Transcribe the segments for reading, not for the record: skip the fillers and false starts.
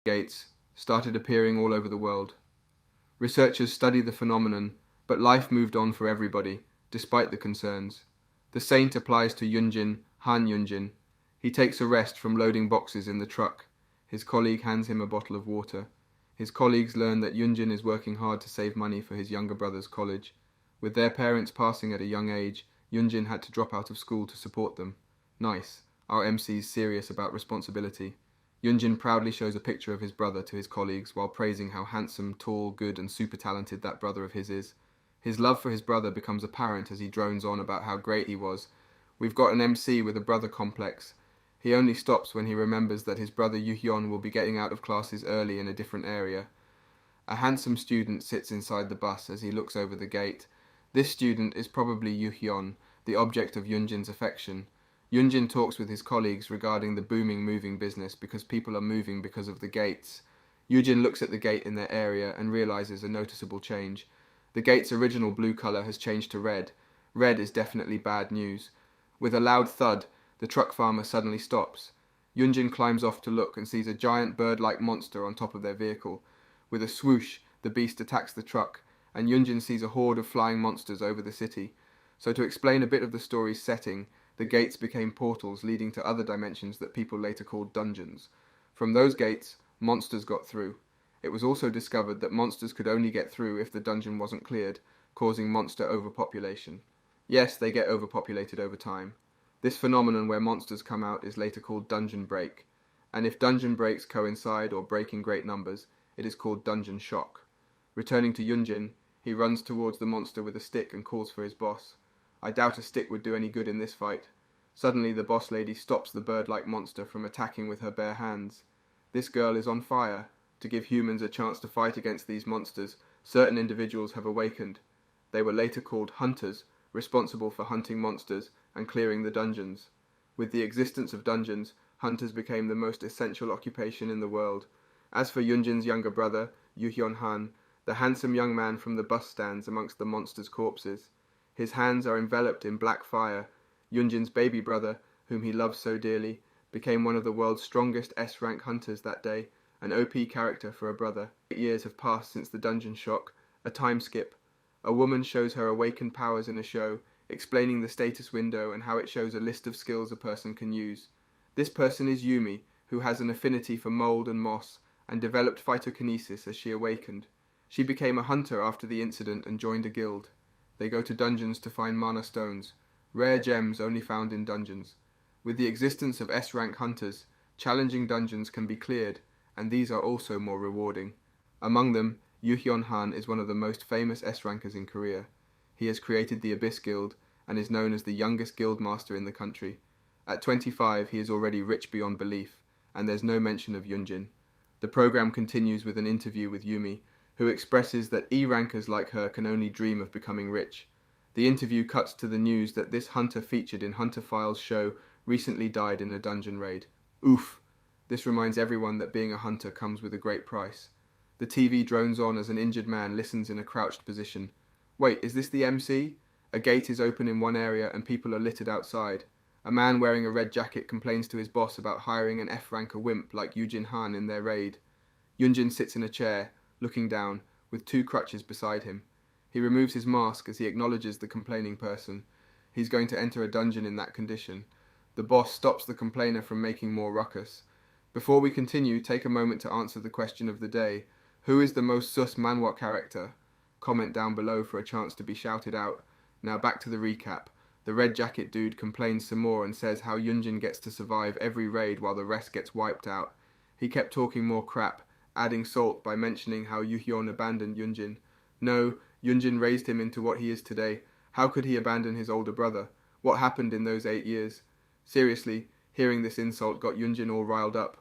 gates started appearing all over the world. Researchers studied the phenomenon, but life moved on for everybody, despite the concerns. The saint applies to Yunjin, Han Yunjin. He takes a rest from loading boxes in the truck. His colleague hands him a bottle of water. His colleagues learn that Yunjin is working hard to save money for his younger brother's college. With their parents passing at a young age, Yunjin had to drop out of school to support them. Nice. Our MC's serious about responsibility. Yunjin proudly shows a picture of his brother to his colleagues while praising how handsome, tall, good and super talented that brother of his is. His love for his brother becomes apparent as he drones on about how great he was. We've got an MC with a brother complex. He only stops when he remembers that his brother Yuhyun will be getting out of classes early in a different area. A handsome student sits inside the bus as he looks over the gate. This student is probably Yuhyun, the object of Yunjin's affection. Yunjin talks with his colleagues regarding the booming moving business because people are moving because of the gates. Yunjin looks at the gate in their area and realizes a noticeable change. The gate's original blue color has changed to red. Red is definitely bad news. With a loud thud, the truck farmer suddenly stops. Yunjin climbs off to look and sees a giant bird-like monster on top of their vehicle. With a swoosh, the beast attacks the truck, and Yunjin sees a horde of flying monsters over the city. So to explain a bit of the story's setting, the gates became portals leading to other dimensions that people later called dungeons. From those gates, monsters got through. It was also discovered that monsters could only get through if the dungeon wasn't cleared, causing monster overpopulation. Yes, they get overpopulated over time. This phenomenon where monsters come out is later called dungeon break, and if dungeon breaks coincide or break in great numbers, it is called dungeon shock. Returning to Yunjin, he runs towards the monster with a stick and calls for his boss. I doubt a stick would do any good in this fight. Suddenly the boss lady stops the bird-like monster from attacking with her bare hands. This girl is on fire. To give humans a chance to fight against these monsters, certain individuals have awakened. They were later called hunters, responsible for hunting monsters and clearing the dungeons. With the existence of dungeons, hunters became the most essential occupation in the world. As for Yunjin's younger brother, Yuhyun Han, the handsome young man from the bus stands amongst the monsters' corpses. His hands are enveloped in black fire. Yunjin's baby brother, whom he loves so dearly, became one of the world's strongest S-rank hunters that day, an OP character for a brother. 8 years have passed since the dungeon shock, a time skip. A woman shows her awakened powers in a show, explaining the status window and how it shows a list of skills a person can use. This person is Yumi, who has an affinity for mold and moss, and developed phytokinesis as she awakened. She became a hunter after the incident and joined a guild. They go to dungeons to find mana stones, rare gems only found in dungeons. With the existence of S-rank hunters, challenging dungeons can be cleared, and these are also more rewarding. Among them, Yuhyun Han is one of the most famous S-rankers in Korea. He has created the Abyss Guild and is known as the youngest guild master in the country. At 25, he is already rich beyond belief, and there's no mention of Yunjin. The program continues with an interview with Yumi, who expresses that E-rankers like her can only dream of becoming rich. The interview cuts to the news that this hunter featured in Hunter Files' show recently died in a dungeon raid. Oof! This reminds everyone that being a hunter comes with a great price. The TV drones on as an injured man listens in a crouched position. Wait, is this the MC? A gate is open in one area and people are littered outside. A man wearing a red jacket complains to his boss about hiring an F-ranker wimp like Yujin Han in their raid. Yunjin sits in a chair, looking down, with 2 crutches beside him. He removes his mask as he acknowledges the complaining person. He's going to enter a dungeon in that condition. The boss stops the complainer from making more ruckus. Before we continue, take a moment to answer the question of the day. Who is the most sus Manhwa character? Comment down below for a chance to be shouted out. Now back to the recap. The red jacket dude complains some more and says how Yunjin gets to survive every raid while the rest gets wiped out. He kept talking more crap, adding salt by mentioning how Yuhyun abandoned Yunjin. No, Yunjin raised him into what he is today. How could he abandon his older brother? What happened in those 8 years? Seriously, hearing this insult got Yunjin all riled up.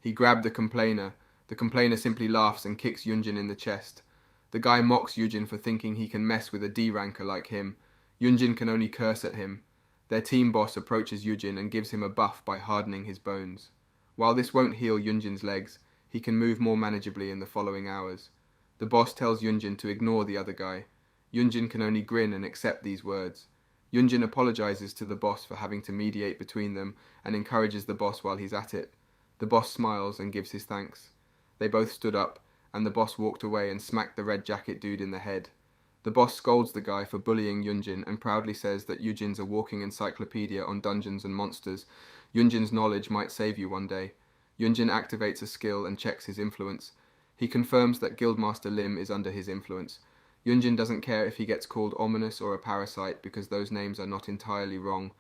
He grabbed the complainer. The complainer simply laughs and kicks Yunjin in the chest. The guy mocks Yunjin for thinking he can mess with a D-ranker like him. Yunjin can only curse at him. Their team boss approaches Yunjin and gives him a buff by hardening his bones. While this won't heal Yunjin's legs, he can move more manageably in the following hours. The boss tells Yunjin to ignore the other guy. Yunjin can only grin and accept these words. Yunjin apologizes to the boss for having to mediate between them and encourages the boss while he's at it. The boss smiles and gives his thanks. They both stood up, and the boss walked away and smacked the red jacket dude in the head. The boss scolds the guy for bullying Yunjin and proudly says that Yujin's a walking encyclopedia on dungeons and monsters. Yunjin's knowledge might save you one day. Yunjin activates a skill and checks his influence. He confirms that Guildmaster Lim is under his influence. Yunjin doesn't care if he gets called ominous or a parasite because those names are not entirely wrong.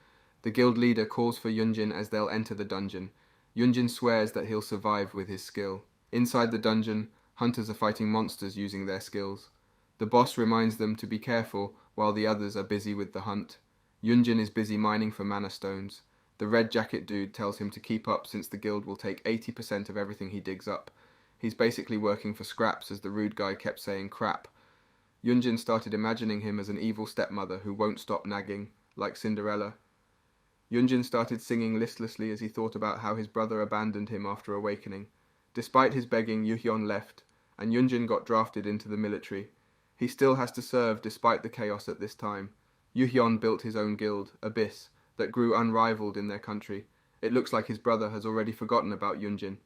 The guild leader calls for Yunjin as they'll enter the dungeon. Yunjin swears that he'll survive with his skill. Inside the dungeon, hunters are fighting monsters using their skills. The boss reminds them to be careful while the others are busy with the hunt. Yunjin is busy mining for mana stones. The red jacket dude tells him to keep up since the guild will take 80% of everything he digs up. He's basically working for scraps as the rude guy kept saying crap. Yunjin started imagining him as an evil stepmother who won't stop nagging, like Cinderella. Yunjin started singing listlessly as he thought about how his brother abandoned him after awakening. Despite his begging, Yuhyun left, and Yunjin got drafted into the military. He still has to serve despite the chaos at this time. Yuhyun built his own guild, Abyss, that grew unrivaled in their country. It looks like his brother has already forgotten about Yunjin.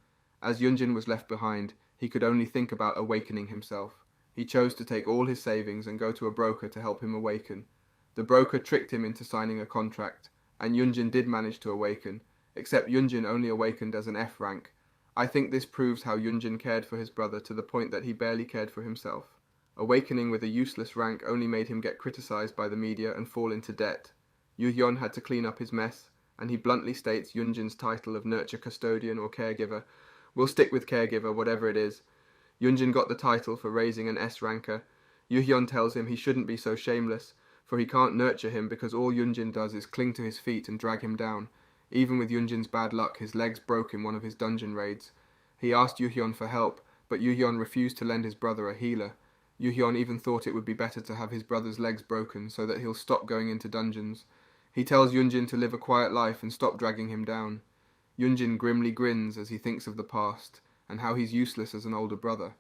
As Yunjin was left behind, he could only think about awakening himself. He chose to take all his savings and go to a broker to help him awaken. The broker tricked him into signing a contract, and Yunjin did manage to awaken, except Yunjin only awakened as an F rank. I think this proves how Yunjin cared for his brother to the point that he barely cared for himself. Awakening with a useless rank only made him get criticized by the media and fall into debt. Yuhyun had to clean up his mess, and he bluntly states Yunjin's title of nurture custodian or caregiver. We'll stick with caregiver, whatever it is. Yunjin got the title for raising an S ranker. Yuhyun tells him he shouldn't be so shameless, for he can't nurture him because all Yunjin does is cling to his feet and drag him down. Even with Yunjin's bad luck, his legs broke in one of his dungeon raids. He asked Yuhyun for help, but Yuhyun refused to lend his brother a healer. Yuhyun even thought it would be better to have his brother's legs broken so that he'll stop going into dungeons. He tells Yunjin to live a quiet life and stop dragging him down. Yunjin grimly grins as he thinks of the past and how he's useless as an older brother.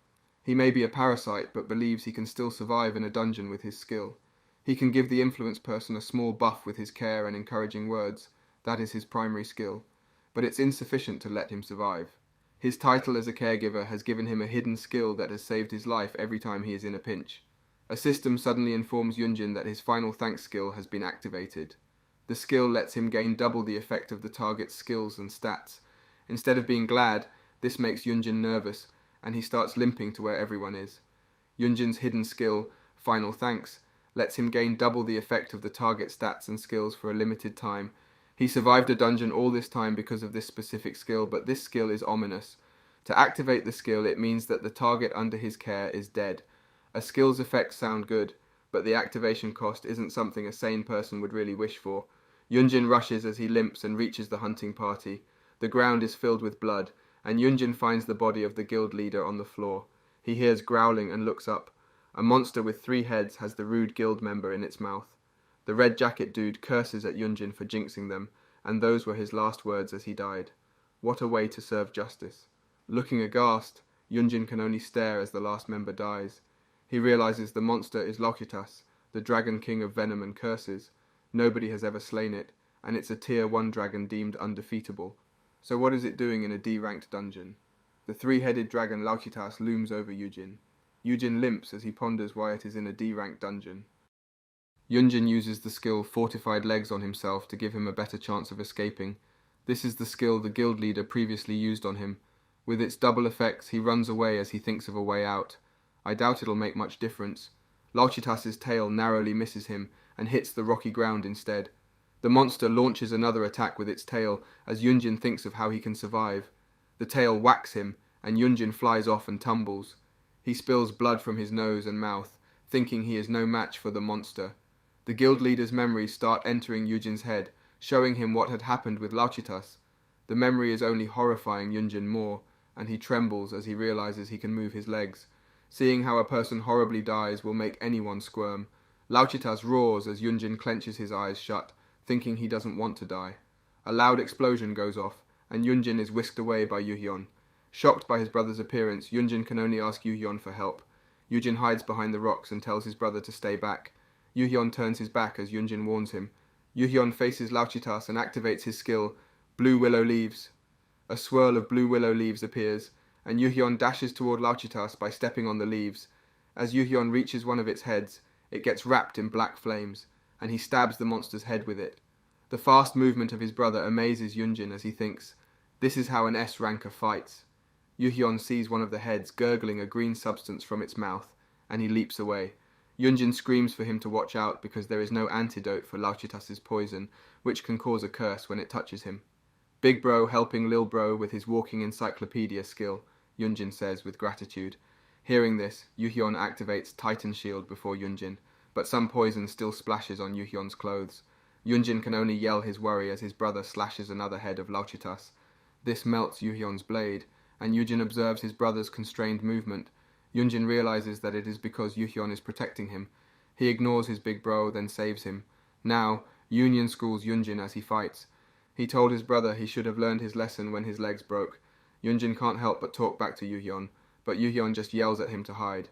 He may be a parasite, but believes he can still survive in a dungeon with his skill. He can give the influence person a small buff with his care and encouraging words. That is his primary skill. But it's insufficient to let him survive. His title as a caregiver has given him a hidden skill that has saved his life every time he is in a pinch. A system suddenly informs Yunjin that his final thanks skill has been activated. The skill lets him gain double the effect of the target's skills and stats. Instead of being glad, this makes Yunjin nervous, and he starts limping to where everyone is. Yunjin's hidden skill, Final Thanks, lets him gain double the effect of the target stats and skills for a limited time. He survived a dungeon all this time because of this specific skill, but this skill is ominous. To activate the skill, it means that the target under his care is dead. A skill's effects sound good, but the activation cost isn't something a sane person would really wish for. Yunjin rushes as he limps and reaches the hunting party. The ground is filled with blood, and Yunjin finds the body of the guild leader on the floor. He hears growling and looks up. A monster with 3 heads has the rude guild member in its mouth. The red jacket dude curses at Yunjin for jinxing them, and those were his last words as he died. What a way to serve justice. Looking aghast, Yunjin can only stare as the last member dies. He realizes the monster is Locutus, the dragon king of venom and curses. Nobody has ever slain it, and it's a tier 1 dragon deemed undefeatable. So what is it doing in a D-ranked dungeon? The 3-headed dragon Locutus looms over Yunjin. Yunjin limps as he ponders why it is in a D-ranked dungeon. Yunjin uses the skill Fortified Legs on himself to give him a better chance of escaping. This is the skill the guild leader previously used on him. With its double effects, he runs away as he thinks of a way out. I doubt it'll make much difference. Locutus's tail narrowly misses him and hits the rocky ground instead. The monster launches another attack with its tail as Yunjin thinks of how he can survive. The tail whacks him, and Yunjin flies off and tumbles. He spills blood from his nose and mouth, thinking he is no match for the monster. The guild leader's memories start entering Yunjin's head, showing him what had happened with Locutus. The memory is only horrifying Yunjin more, and he trembles as he realizes he can move his legs. Seeing how a person horribly dies will make anyone squirm. Locutus roars as Yunjin clenches his eyes shut, thinking he doesn't want to die. A loud explosion goes off, and Yunjin is whisked away by Yuhyun. Shocked by his brother's appearance, Yunjin can only ask Yuhyun for help. Yunjin hides behind the rocks and tells his brother to stay back. Yuhyun turns his back as Yunjin warns him. Yuhyun faces Locutus and activates his skill, Blue Willow Leaves. A swirl of blue willow leaves appears, and Yuhyun dashes toward Lauchitas by stepping on the leaves. As Yuhyun reaches one of its heads, it gets wrapped in black flames, and he stabs the monster's head with it. The fast movement of his brother amazes Yunjin as he thinks, this is how an S-ranker fights. Yuhyun sees one of the heads gurgling a green substance from its mouth, and he leaps away. Yunjin screams for him to watch out because there is no antidote for Lauchitas' poison, which can cause a curse when it touches him. Big bro helping lil bro with his walking encyclopedia skill, Yunjin says with gratitude. Hearing this, Yuhyun activates Titan Shield before Yunjin, but some poison still splashes on Yuhyun's clothes. Yunjin can only yell his worry as his brother slashes another head of Lauchitas. This melts Yuhyun's blade, and Yunjin observes his brother's constrained movement. Yunjin realizes that it is because Yuhyun is protecting him. He ignores his big bro, then saves him. Now, Union schools Yunjin as he fights. He told his brother he should have learned his lesson when his legs broke. Yunjin can't help but talk back to Yuhyun, but Yuhyun just yells at him to hide.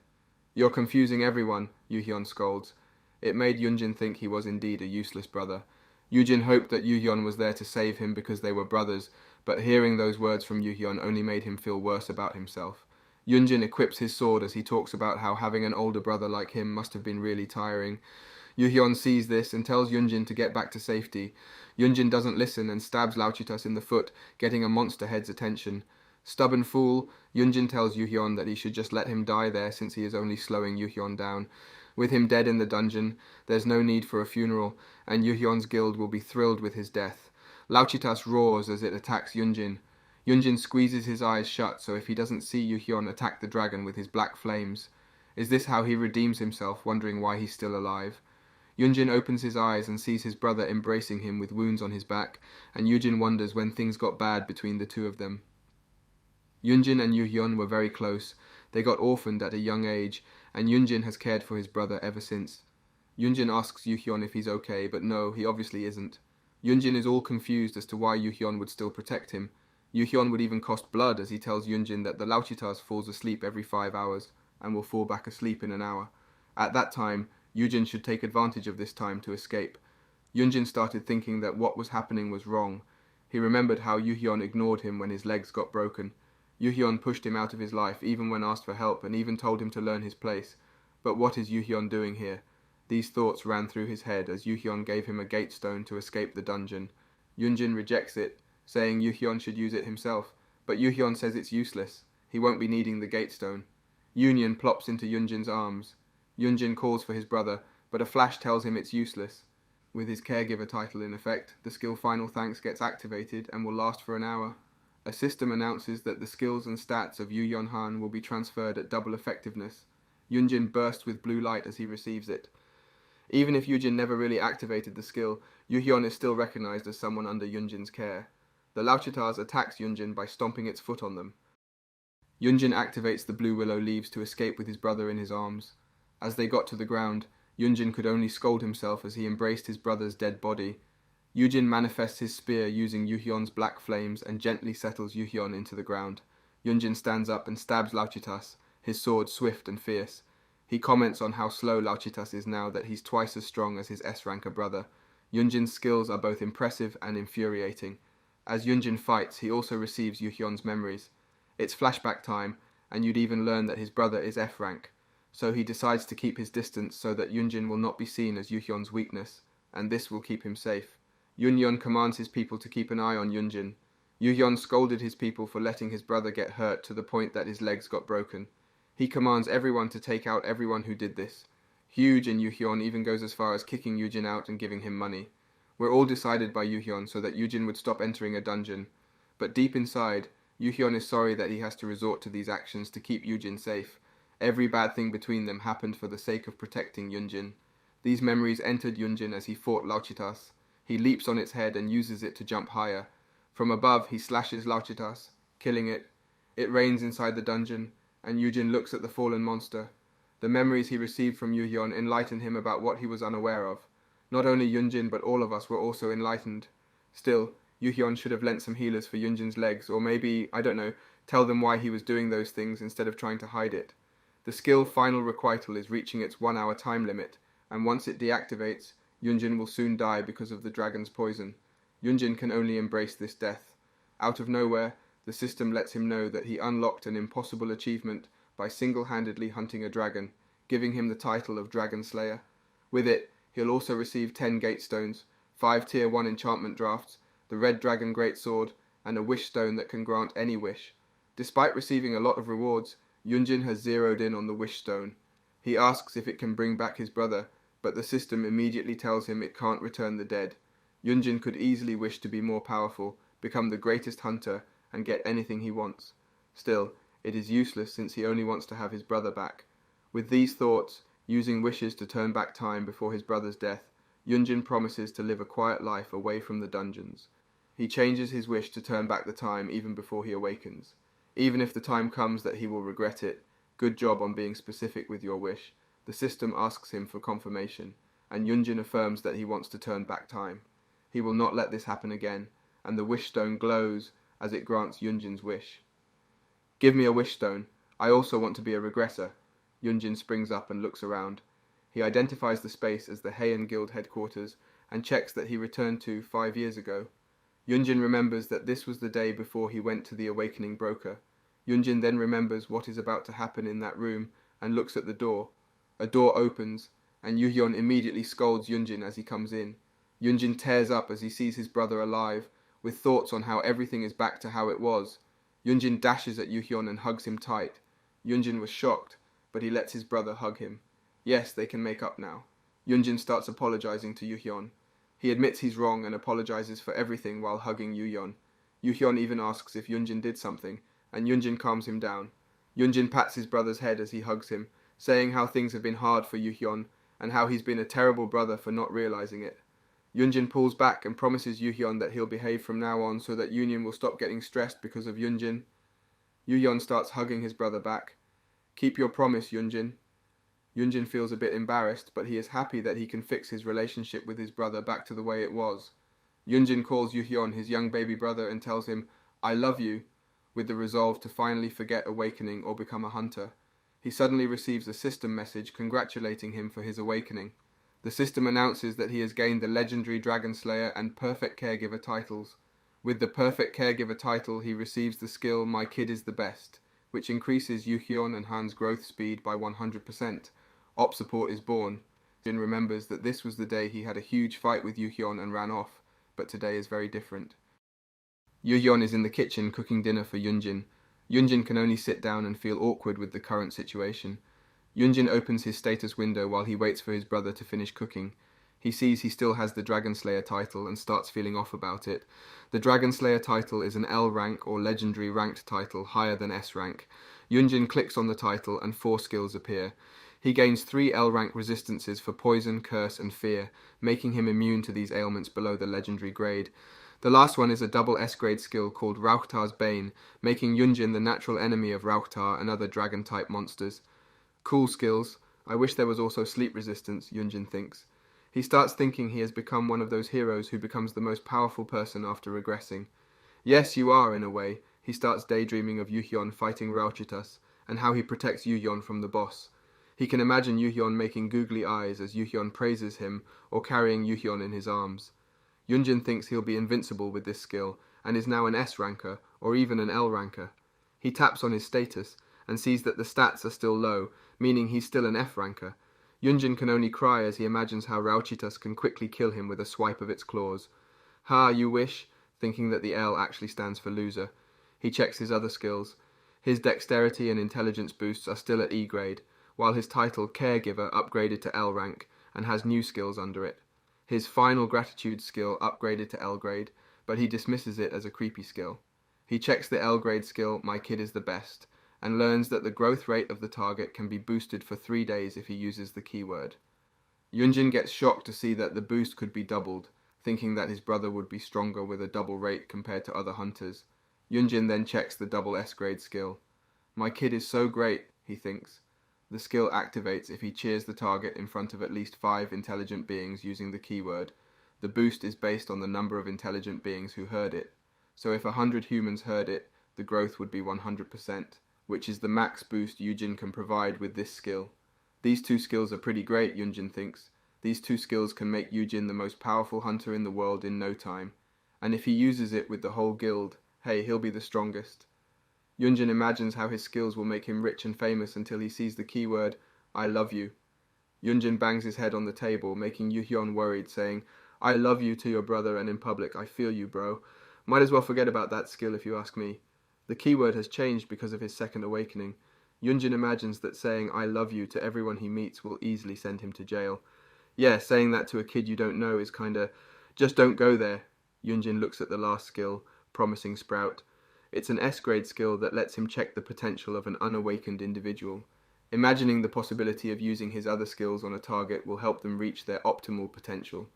You're confusing everyone, Yuhyun scolds. It made Yunjin think he was indeed a useless brother. Yunjin hoped that Yuhyun was there to save him because they were brothers, but hearing those words from Yuhyun only made him feel worse about himself. Yunjin equips his sword as he talks about how having an older brother like him must have been really tiring. Yuhyun sees this and tells Yunjin to get back to safety. Yunjin doesn't listen and stabs Lauchitas in the foot, getting a monster head's attention. Stubborn fool, Yunjin tells Yuhyun that he should just let him die there since he is only slowing Yuhyun down. With him dead in the dungeon, there's no need for a funeral, and Yuhyun's guild will be thrilled with his death. Lauchitas roars as it attacks Yunjin. Yunjin squeezes his eyes shut so if he doesn't see Yuhyun attack the dragon with his black flames. Is this how he redeems himself, wondering why he's still alive? Yunjin opens his eyes and sees his brother embracing him with wounds on his back, and Yunjin wonders when things got bad between the two of them. Yunjin and Yuhyun were very close. They got orphaned at a young age, and Yunjin has cared for his brother ever since. Yunjin asks Yuhyun if he's okay, but no, he obviously isn't. Yunjin is all confused as to why Yuhyun would still protect him. Yuhyun would even cost blood as he tells Yunjin that the Lauchitas falls asleep every 5 hours, and will fall back asleep in an hour. At that time, Yunjin should take advantage of this time to escape. Yunjin started thinking that what was happening was wrong. He remembered how Yuhyun ignored him when his legs got broken. Yuhyun pushed him out of his life even when asked for help and even told him to learn his place. But what is Yuhyun doing here? These thoughts ran through his head as Yuhyun gave him a gate stone to escape the dungeon. Yunjin rejects it, saying Yuhyun should use it himself, but Yuhyun says it's useless. He won't be needing the gate stone. Union plops into Yunjin's arms. Yunjin calls for his brother, but a flash tells him it's useless. With his caregiver title in effect, the skill Final Thanks gets activated and will last for an hour. A system announces that the skills and stats of Yu Yonhan will be transferred at double effectiveness. Yunjin bursts with blue light as he receives it. Even if Yunjin never really activated the skill, Yuhyun is still recognized as someone under Yunjin's care. The Lauchitas attacks Yunjin by stomping its foot on them. Yunjin activates the blue willow leaves to escape with his brother in his arms. As they got to the ground, Yunjin could only scold himself as he embraced his brother's dead body. Yunjin manifests his spear using Yuhyun's black flames and gently settles Yuhyun into the ground. Yunjin stands up and stabs Lauchitas, his sword swift and fierce. He comments on how slow Lauchitas is now that he's twice as strong as his S-ranker brother. Yunjin's skills are both impressive and infuriating. As Yunjin fights, he also receives Yuhyun's memories. It's flashback time, and you'd even learn that his brother is F-rank. So he decides to keep his distance so that Yunjin will not be seen as Yuhyun's weakness, and this will keep him safe. Yuhyun commands his people to keep an eye on Yunjin. Yuhyun scolded his people for letting his brother get hurt to the point that his legs got broken. He commands everyone to take out everyone who did this. Huge in Yuhyun even goes as far as kicking Yunjin out and giving him money. We're all decided by Yuhyun so that Yunjin would stop entering a dungeon. But deep inside, Yuhyun is sorry that he has to resort to these actions to keep Yunjin safe. Every bad thing between them happened for the sake of protecting Yunjin. These memories entered Yunjin as he fought Lauchitas. He leaps on its head and uses it to jump higher. From above, he slashes Lauchitas, killing it. It rains inside the dungeon, and Yunjin looks at the fallen monster. The memories he received from Yuhyun enlighten him about what he was unaware of. Not only Yunjin, but all of us were also enlightened. Still, Yuhyun should have lent some healers for Yunjin's legs, or maybe, I don't know, tell them why he was doing those things instead of trying to hide it. The skill Final Requital is reaching its 1 hour time limit, and once it deactivates, Yunjin will soon die because of the dragon's poison. Yunjin can only embrace this death. Out of nowhere, The system lets him know that he unlocked an impossible achievement by single-handedly hunting a dragon, giving him the title of Dragon Slayer. With it, he'll also receive 10 gate stones, 5 tier 1 enchantment drafts, the Red Dragon Greatsword, and a wish stone that can grant any wish. Despite receiving a lot of rewards, Yunjin has zeroed in on the wish stone. He asks if it can bring back his brother, but the system immediately tells him it can't return the dead. Yunjin could easily wish to be more powerful, become the greatest hunter, and get anything he wants. Still, it is useless since he only wants to have his brother back. With these thoughts, using wishes to turn back time before his brother's death, Yunjin promises to live a quiet life away from the dungeons. He changes his wish to turn back the time even before he awakens. Even if the time comes that he will regret it, good job on being specific with your wish. The system asks him for confirmation, and Yunjin affirms that he wants to turn back time. He will not let this happen again, and the wish stone glows as it grants Yunjin's wish. Give me a wish stone. I also want to be a regressor. Yunjin springs up and looks around. He identifies the space as the Heian Guild headquarters and checks that he returned to 5 years ago. Yunjin remembers that this was the day before he went to the Awakening Broker. Yunjin then remembers what is about to happen in that room and looks at the door. A door opens, and Yuhyun immediately scolds Yunjin as he comes in. Yunjin tears up as he sees his brother alive, with thoughts on how everything is back to how it was. Yunjin dashes at Yuhyun and hugs him tight. Yunjin was shocked, but he lets his brother hug him. Yes, they can make up now. Yunjin starts apologizing to Yuhyun. He admits he's wrong and apologizes for everything while hugging Yuhyun. Yuhyun even asks if Yunjin did something, and Yunjin calms him down. Yunjin pats his brother's head as he hugs him, saying how things have been hard for Yuhyun and how he's been a terrible brother for not realizing it. Yunjin pulls back and promises Yuhyun that he'll behave from now on so that Union will stop getting stressed because of Yunjin. Yuhyun starts hugging his brother back. Keep your promise, Yunjin. Yunjin feels a bit embarrassed, but he is happy that he can fix his relationship with his brother back to the way it was. Yunjin calls Yuhyun his young baby brother and tells him, "I love you," with the resolve to finally forget awakening or become a hunter. He suddenly receives a system message congratulating him for his awakening. The system announces that he has gained the legendary Dragon Slayer and Perfect Caregiver titles. With the Perfect Caregiver title, he receives the skill My Kid is the Best, which increases Yuhyun and Han's growth speed by 100%. Op support is born. Jin remembers that this was the day he had a huge fight with Yuhyun and ran off, but today is very different. Yuhyun is in the kitchen cooking dinner for Yunjin. Yunjin can only sit down and feel awkward with the current situation. Yunjin opens his status window while he waits for his brother to finish cooking. He sees he still has the Dragon Slayer title and starts feeling off about it. The Dragon Slayer title is an L rank or legendary ranked title higher than S rank. Yunjin clicks on the title and 4 skills appear. He gains 3 L rank resistances for poison, curse and fear, making him immune to these ailments below the legendary grade. The last one is a double S-grade skill called Rauchtar's Bane, making Yunjin the natural enemy of Rauchtar and other dragon-type monsters. Cool skills. I wish there was also sleep resistance, Yunjin thinks. He starts thinking he has become one of those heroes who becomes the most powerful person after regressing. Yes, you are, in a way. He starts daydreaming of Yuhyun fighting Rauchitas, and how he protects Yuhyun from the boss. He can imagine Yuhyun making googly eyes as Yuhyun praises him, or carrying Yuhyun in his arms. Yunjin thinks he'll be invincible with this skill, and is now an S ranker, or even an L ranker. He taps on his status, and sees that the stats are still low, meaning he's still an F ranker. Yunjin can only cry as he imagines how Rauchitas can quickly kill him with a swipe of its claws. Ha, you wish, thinking that the L actually stands for loser. He checks his other skills. His dexterity and intelligence boosts are still at E grade, while his title Caregiver upgraded to L rank, and has new skills under it. His final gratitude skill upgraded to L grade, but he dismisses it as a creepy skill. He checks the L grade skill My Kid is the Best, and learns that the growth rate of the target can be boosted for 3 days if he uses the keyword. Yunjin gets shocked to see that the boost could be doubled, thinking that his brother would be stronger with a double rate compared to other hunters. Yunjin then checks the double S grade skill. My kid is so great, he thinks. The skill activates if he cheers the target in front of at least 5 intelligent beings using the keyword. The boost is based on the number of intelligent beings who heard it. So if 100 humans heard it, the growth would be 100%, which is the max boost Yunjin can provide with this skill. These 2 skills are pretty great, Yunjin thinks. These 2 skills can make Yunjin the most powerful hunter in the world in no time. And if he uses it with the whole guild, Hey, he'll be the strongest. Yunjin imagines how his skills will make him rich and famous until he sees the keyword, I love you. Yunjin bangs his head on the table, making Yuhyun worried, saying, I love you to your brother and in public, I feel you, bro. Might as well forget about that skill if you ask me. The keyword has changed because of his second awakening. Yunjin imagines that saying I love you to everyone he meets will easily send him to jail. Yeah, saying that to a kid you don't know is kinda, just don't go there. Yunjin looks at the last skill, Promising Sprout. It's an S-grade skill that lets him check the potential of an unawakened individual. Imagining the possibility of using his other skills on a target will help them reach their optimal potential.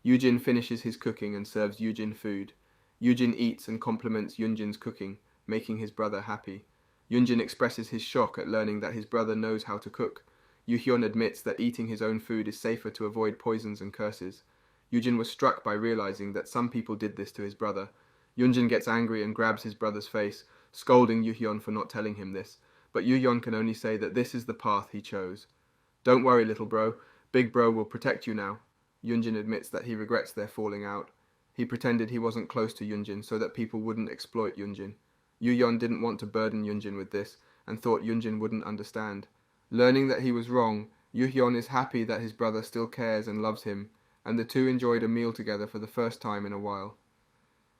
Yujin finishes his cooking and serves Yujin food. Yujin eats and compliments Yunjin's cooking, making his brother happy. Yunjin expresses his shock at learning that his brother knows how to cook. Yuhyun admits that eating his own food is safer to avoid poisons and curses. Yujin was struck by realizing that some people did this to his brother. Yunjin gets angry and grabs his brother's face, scolding Yuhyun for not telling him this, but Yuhyun can only say that this is the path he chose. Don't worry, little bro. Big bro will protect you now. Yunjin admits that he regrets their falling out. He pretended he wasn't close to Yunjin so that people wouldn't exploit Yunjin. Yuhyun didn't want to burden Yunjin with this and thought Yunjin wouldn't understand. Learning that he was wrong, Yuhyun is happy that his brother still cares and loves him, and the two enjoyed a meal together for the first time in a while.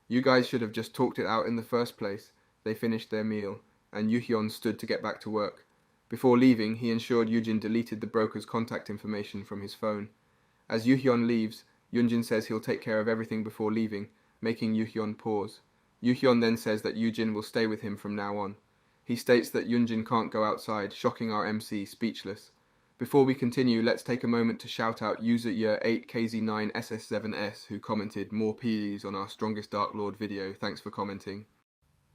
You guys should have just talked it out in the first place. They finished their meal, and Yuhyun stood to get back to work. Before leaving, he ensured Yujin deleted the broker's contact information from his phone. As Yuhyun leaves, Yunjin says he'll take care of everything before leaving, making Yuhyun pause. Yuhyun then says that Yujin will stay with him from now on. He states that Yunjin can't go outside, shocking our MC speechless. Before we continue, let's take a moment to shout out user year 8KZ9SS7S who commented more PDs on our Strongest Dark Lord video. Thanks for commenting.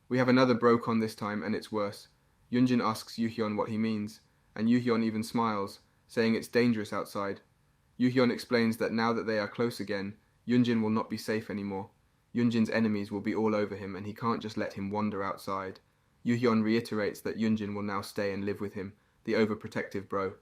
We have another brocon this time, and it's worse. Yunjin asks Yuhyun what he means, and Yuhyun even smiles, saying it's dangerous outside. Yuhyun explains that now that they are close again, Yunjin will not be safe anymore. Yunjin's enemies will be all over him, and he can't just let him wander outside. Yuhyun reiterates that Yunjin will now stay and live with him, the overprotective bro.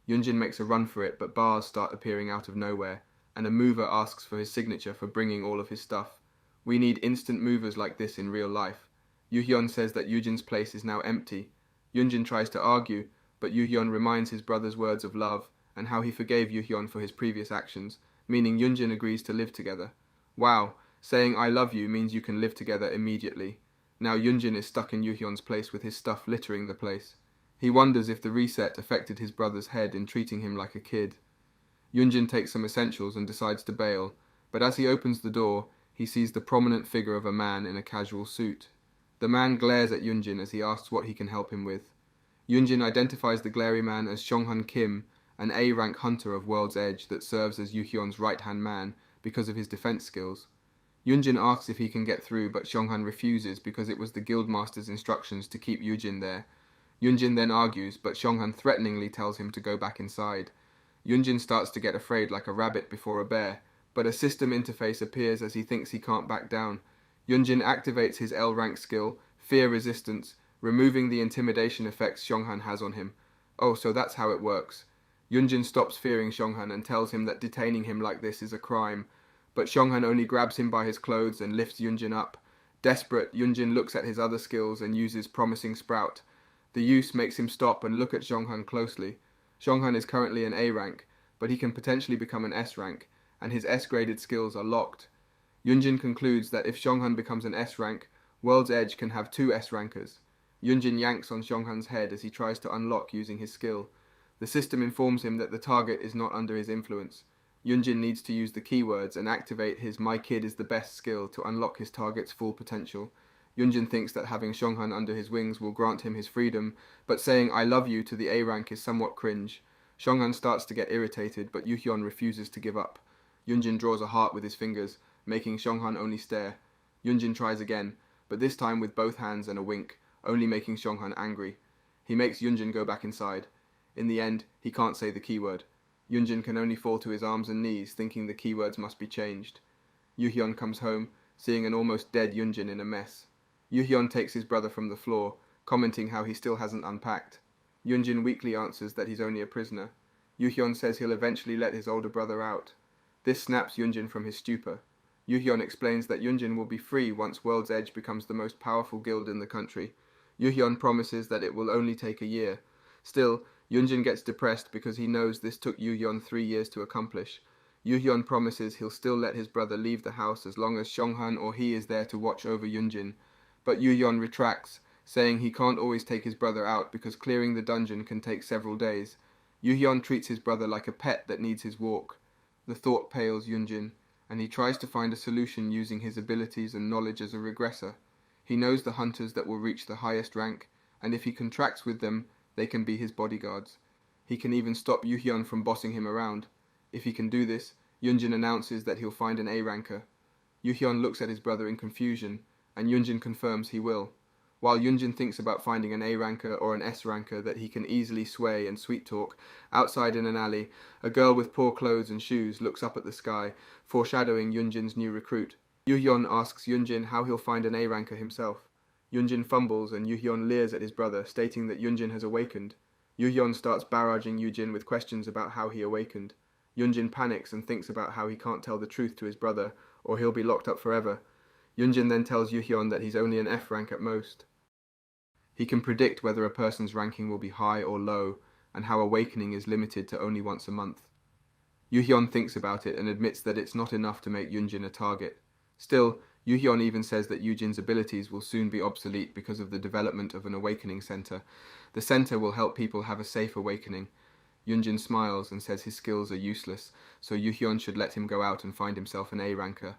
Yunjin makes a run for it, but bars start appearing out of nowhere, and a mover asks for his signature for bringing all of his stuff. We need instant movers like this in real life. Yuhyun says that Yujin's place is now empty. Yunjin tries to argue, but Yuhyun reminds his brother's words of love and how he forgave Yuhyun for his previous actions, meaning Yunjin agrees to live together. Wow, saying I love you means you can live together immediately. Now Yunjin is stuck in Yuhyun's place with his stuff littering the place. He wonders if the reset affected his brother's head in treating him like a kid. Yunjin takes some essentials and decides to bail, but as he opens the door, he sees the prominent figure of a man in a casual suit. The man glares at Yunjin as he asks what he can help him with. Yunjin identifies the glary man as Seonghan Kim, an A-rank hunter of World's Edge that serves as Yuhyun's right-hand man because of his defense skills. Yunjin asks if he can get through, but Seonghan refuses because it was the guildmaster's instructions to keep Yunjin there. Yunjin then argues, but Seonghan threateningly tells him to go back inside. Yunjin starts to get afraid like a rabbit before a bear, but a system interface appears as he thinks he can't back down. Yunjin activates his L-rank skill, Fear Resistance, removing the intimidation effects Seonghan has on him. Oh, so that's how it works. Yunjin stops fearing Seonghan and tells him that detaining him like this is a crime, but Seonghan only grabs him by his clothes and lifts Yunjin up. Desperate, Yunjin looks at his other skills and uses Promising Sprout. The use makes him stop and look at Seonghan closely. Seonghan is currently an A rank, but he can potentially become an S rank, and his S-graded skills are locked. Yunjin concludes that if Seonghan becomes an S rank, World's Edge can have 2 S rankers. Yunjin yanks on Seonghan's head as he tries to unlock using his skill. The system informs him that the target is not under his influence. Yunjin needs to use the keywords and activate his My Kid is the Best skill to unlock his target's full potential. Yunjin thinks that having Seonghan under his wings will grant him his freedom, but saying I love you to the A rank is somewhat cringe. Seonghan starts to get irritated, but Yuhyun refuses to give up. Yunjin draws a heart with his fingers, making Seonghan only stare. Yunjin tries again, but this time with both hands and a wink, only making Seonghan angry. He makes Yunjin go back inside. In the end, he can't say the keyword. Yunjin can only fall to his arms and knees, thinking the keywords must be changed. Yuhyun comes home, seeing an almost dead Yunjin in a mess. Yuhyun takes his brother from the floor, commenting how he still hasn't unpacked. Yunjin weakly answers that he's only a prisoner. Yuhyun says he'll eventually let his older brother out. This snaps Yunjin from his stupor. Yuhyun explains that Yunjin will be free once World's Edge becomes the most powerful guild in the country. Yuhyun promises that it will only take a year. Still, Yunjin gets depressed because he knows this took Yuhyun 3 years to accomplish. Yuhyun promises he'll still let his brother leave the house as long as Seonghan or he is there to watch over Yunjin. But Yuhyun retracts, saying he can't always take his brother out because clearing the dungeon can take several days. Yuhyun treats his brother like a pet that needs his walk. The thought pails Yunjin, and he tries to find a solution using his abilities and knowledge as a regressor. He knows the hunters that will reach the highest rank, and if he contracts with them, they can be his bodyguards. He can even stop Yuhyun from bossing him around. If he can do this, Yunjin announces that he'll find an A-ranker. Yuhyun looks at his brother in confusion, and Yunjin confirms he will. While Yunjin thinks about finding an A-ranker or an S-ranker that he can easily sway and sweet-talk, outside in an alley, a girl with poor clothes and shoes looks up at the sky, foreshadowing Yunjin's new recruit. Yuhyun asks Yunjin how he'll find an A-ranker himself. Yunjin fumbles and Yuhyun leers at his brother, stating that Yunjin has awakened. Yuhyun starts barraging Yunjin with questions about how he awakened. Yunjin panics and thinks about how he can't tell the truth to his brother, or he'll be locked up forever. Yunjin then tells Yuhyun that he's only an F rank at most. He can predict whether a person's ranking will be high or low, and how awakening is limited to only once a month. Yuhyun thinks about it and admits that it's not enough to make Yunjin a target. Still, Yuhyun even says that Yunjin's abilities will soon be obsolete because of the development of an awakening center. The center will help people have a safe awakening. Yunjin smiles and says his skills are useless, so Yuhyun should let him go out and find himself an A-ranker.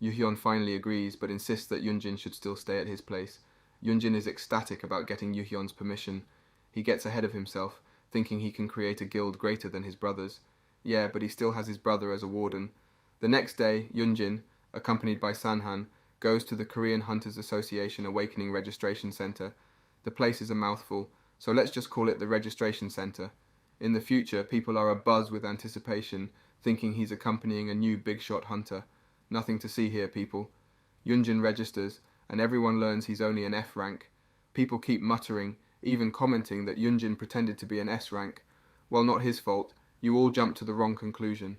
Yuhyun finally agrees, but insists that Yunjin should still stay at his place. Yunjin is ecstatic about getting Yuhyun's permission. He gets ahead of himself, thinking he can create a guild greater than his brother's. Yeah, but he still has his brother as a warden. The next day, Yunjin, accompanied by Sanhan, goes to the Korean Hunters Association Awakening Registration Center. The place is a mouthful, so let's just call it the Registration Center. In the future, people are abuzz with anticipation, thinking he's accompanying a new big-shot hunter. Nothing to see here, people. Yunjin registers, and everyone learns he's only an F rank. People keep muttering, even commenting that Yunjin pretended to be an S rank. Well, not his fault. You all jump to the wrong conclusion.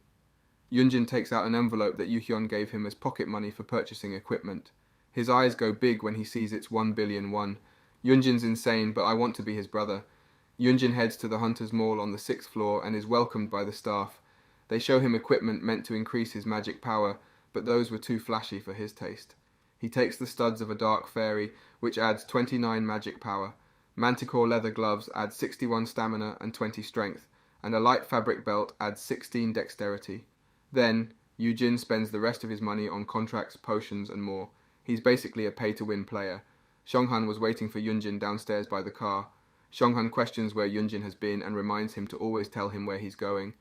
Yunjin takes out an envelope that Yuhyun gave him as pocket money for purchasing equipment. His eyes go big when he sees it's 1 billion won. Yunjin's insane, but I want to be his brother. Yunjin heads to the Hunters Mall on the 6th floor and is welcomed by the staff. They show him equipment meant to increase his magic power, but those were too flashy for his taste. He takes the studs of a dark fairy, which adds 29 magic power. Manticore leather gloves add 61 stamina and 20 strength, and a light fabric belt adds 16 dexterity. Then, Yunjin spends the rest of his money on contracts, potions, and more. He's basically a pay-to-win player. Seonghan was waiting for Yunjin downstairs by the car. Seonghan questions where Yunjin has been and reminds him to always tell him where he's going.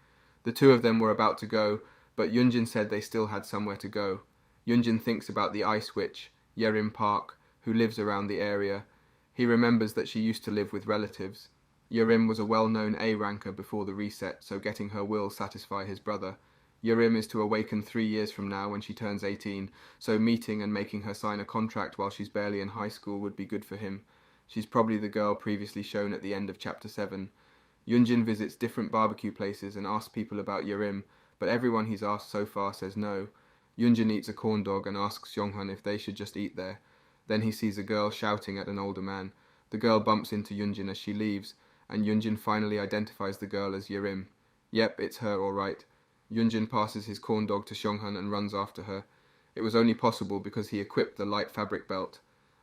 The two of them were about to go, but Yunjin said they still had somewhere to go. Yunjin thinks about the Ice Witch, Yerim Park, who lives around the area. He remembers that she used to live with relatives. Yerim was a well-known A-ranker before the reset, so getting her will satisfy his brother. Yerim is to awaken 3 years from now when she turns 18, so meeting and making her sign a contract while she's barely in high school would be good for him. She's probably the girl previously shown at the end of Chapter 7. Yunjin visits different barbecue places and asks people about Yerim, but everyone he's asked so far says no. Yunjin eats a corn dog and asks Seonghan if they should just eat there. Then he sees a girl shouting at an older man. The girl bumps into Yunjin as she leaves, and Yunjin finally identifies the girl as Yerim. Yep, it's her all right. Yunjin passes his corn dog to Seonghan and runs after her. It was only possible because he equipped the light fabric belt.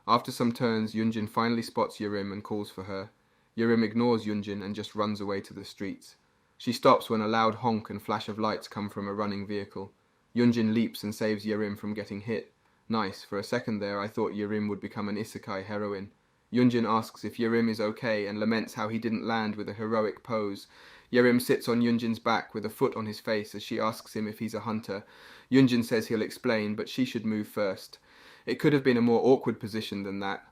After some turns, Yunjin finally spots Yerim and calls for her. Yerim ignores Yunjin and just runs away to the streets. She stops when a loud honk and flash of lights come from a running vehicle. Yunjin leaps and saves Yerim from getting hit. Nice, for a second there I thought Yerim would become an isekai heroine. Yunjin asks if Yerim is okay and laments how he didn't land with a heroic pose. Yerim sits on Yunjin's back with a foot on his face as she asks him if he's a hunter. Yunjin says he'll explain, but she should move first. It could have been a more awkward position than that.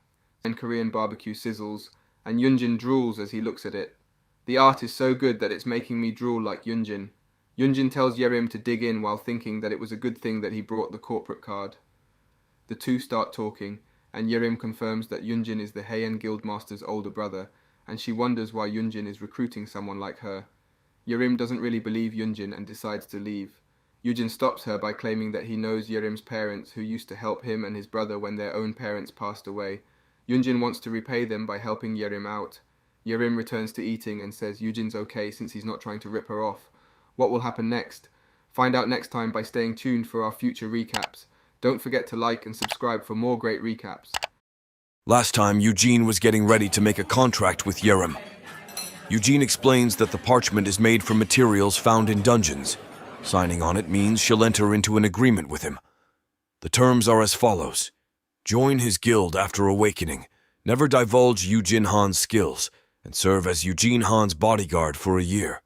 And Korean barbecue sizzles, and Yunjin drools as he looks at it. The art is so good that it's making me drool like Yunjin. Yunjin tells Yerim to dig in while thinking that it was a good thing that he brought the corporate card. The two start talking, and Yerim confirms that Yunjin is the Heian Guildmaster's older brother, and she wonders why Yunjin is recruiting someone like her. Yerim doesn't really believe Yunjin and decides to leave. Yujin stops her by claiming that he knows Yerim's parents, who used to help him and his brother when their own parents passed away. Yunjin wants to repay them by helping Yerim out. Yerim returns to eating and says Yujin's okay since he's not trying to rip her off. What will happen next? Find out next time by staying tuned for our future recaps. Don't forget to like and subscribe for more great recaps. Last time, Eugene was getting ready to make a contract with Yerim. Eugene explains that the parchment is made from materials found in dungeons. Signing on it means she'll enter into an agreement with him. The terms are as follows. Join his guild after awakening, never divulge Eugene Han's skills, and serve as Eugene Han's bodyguard for a year.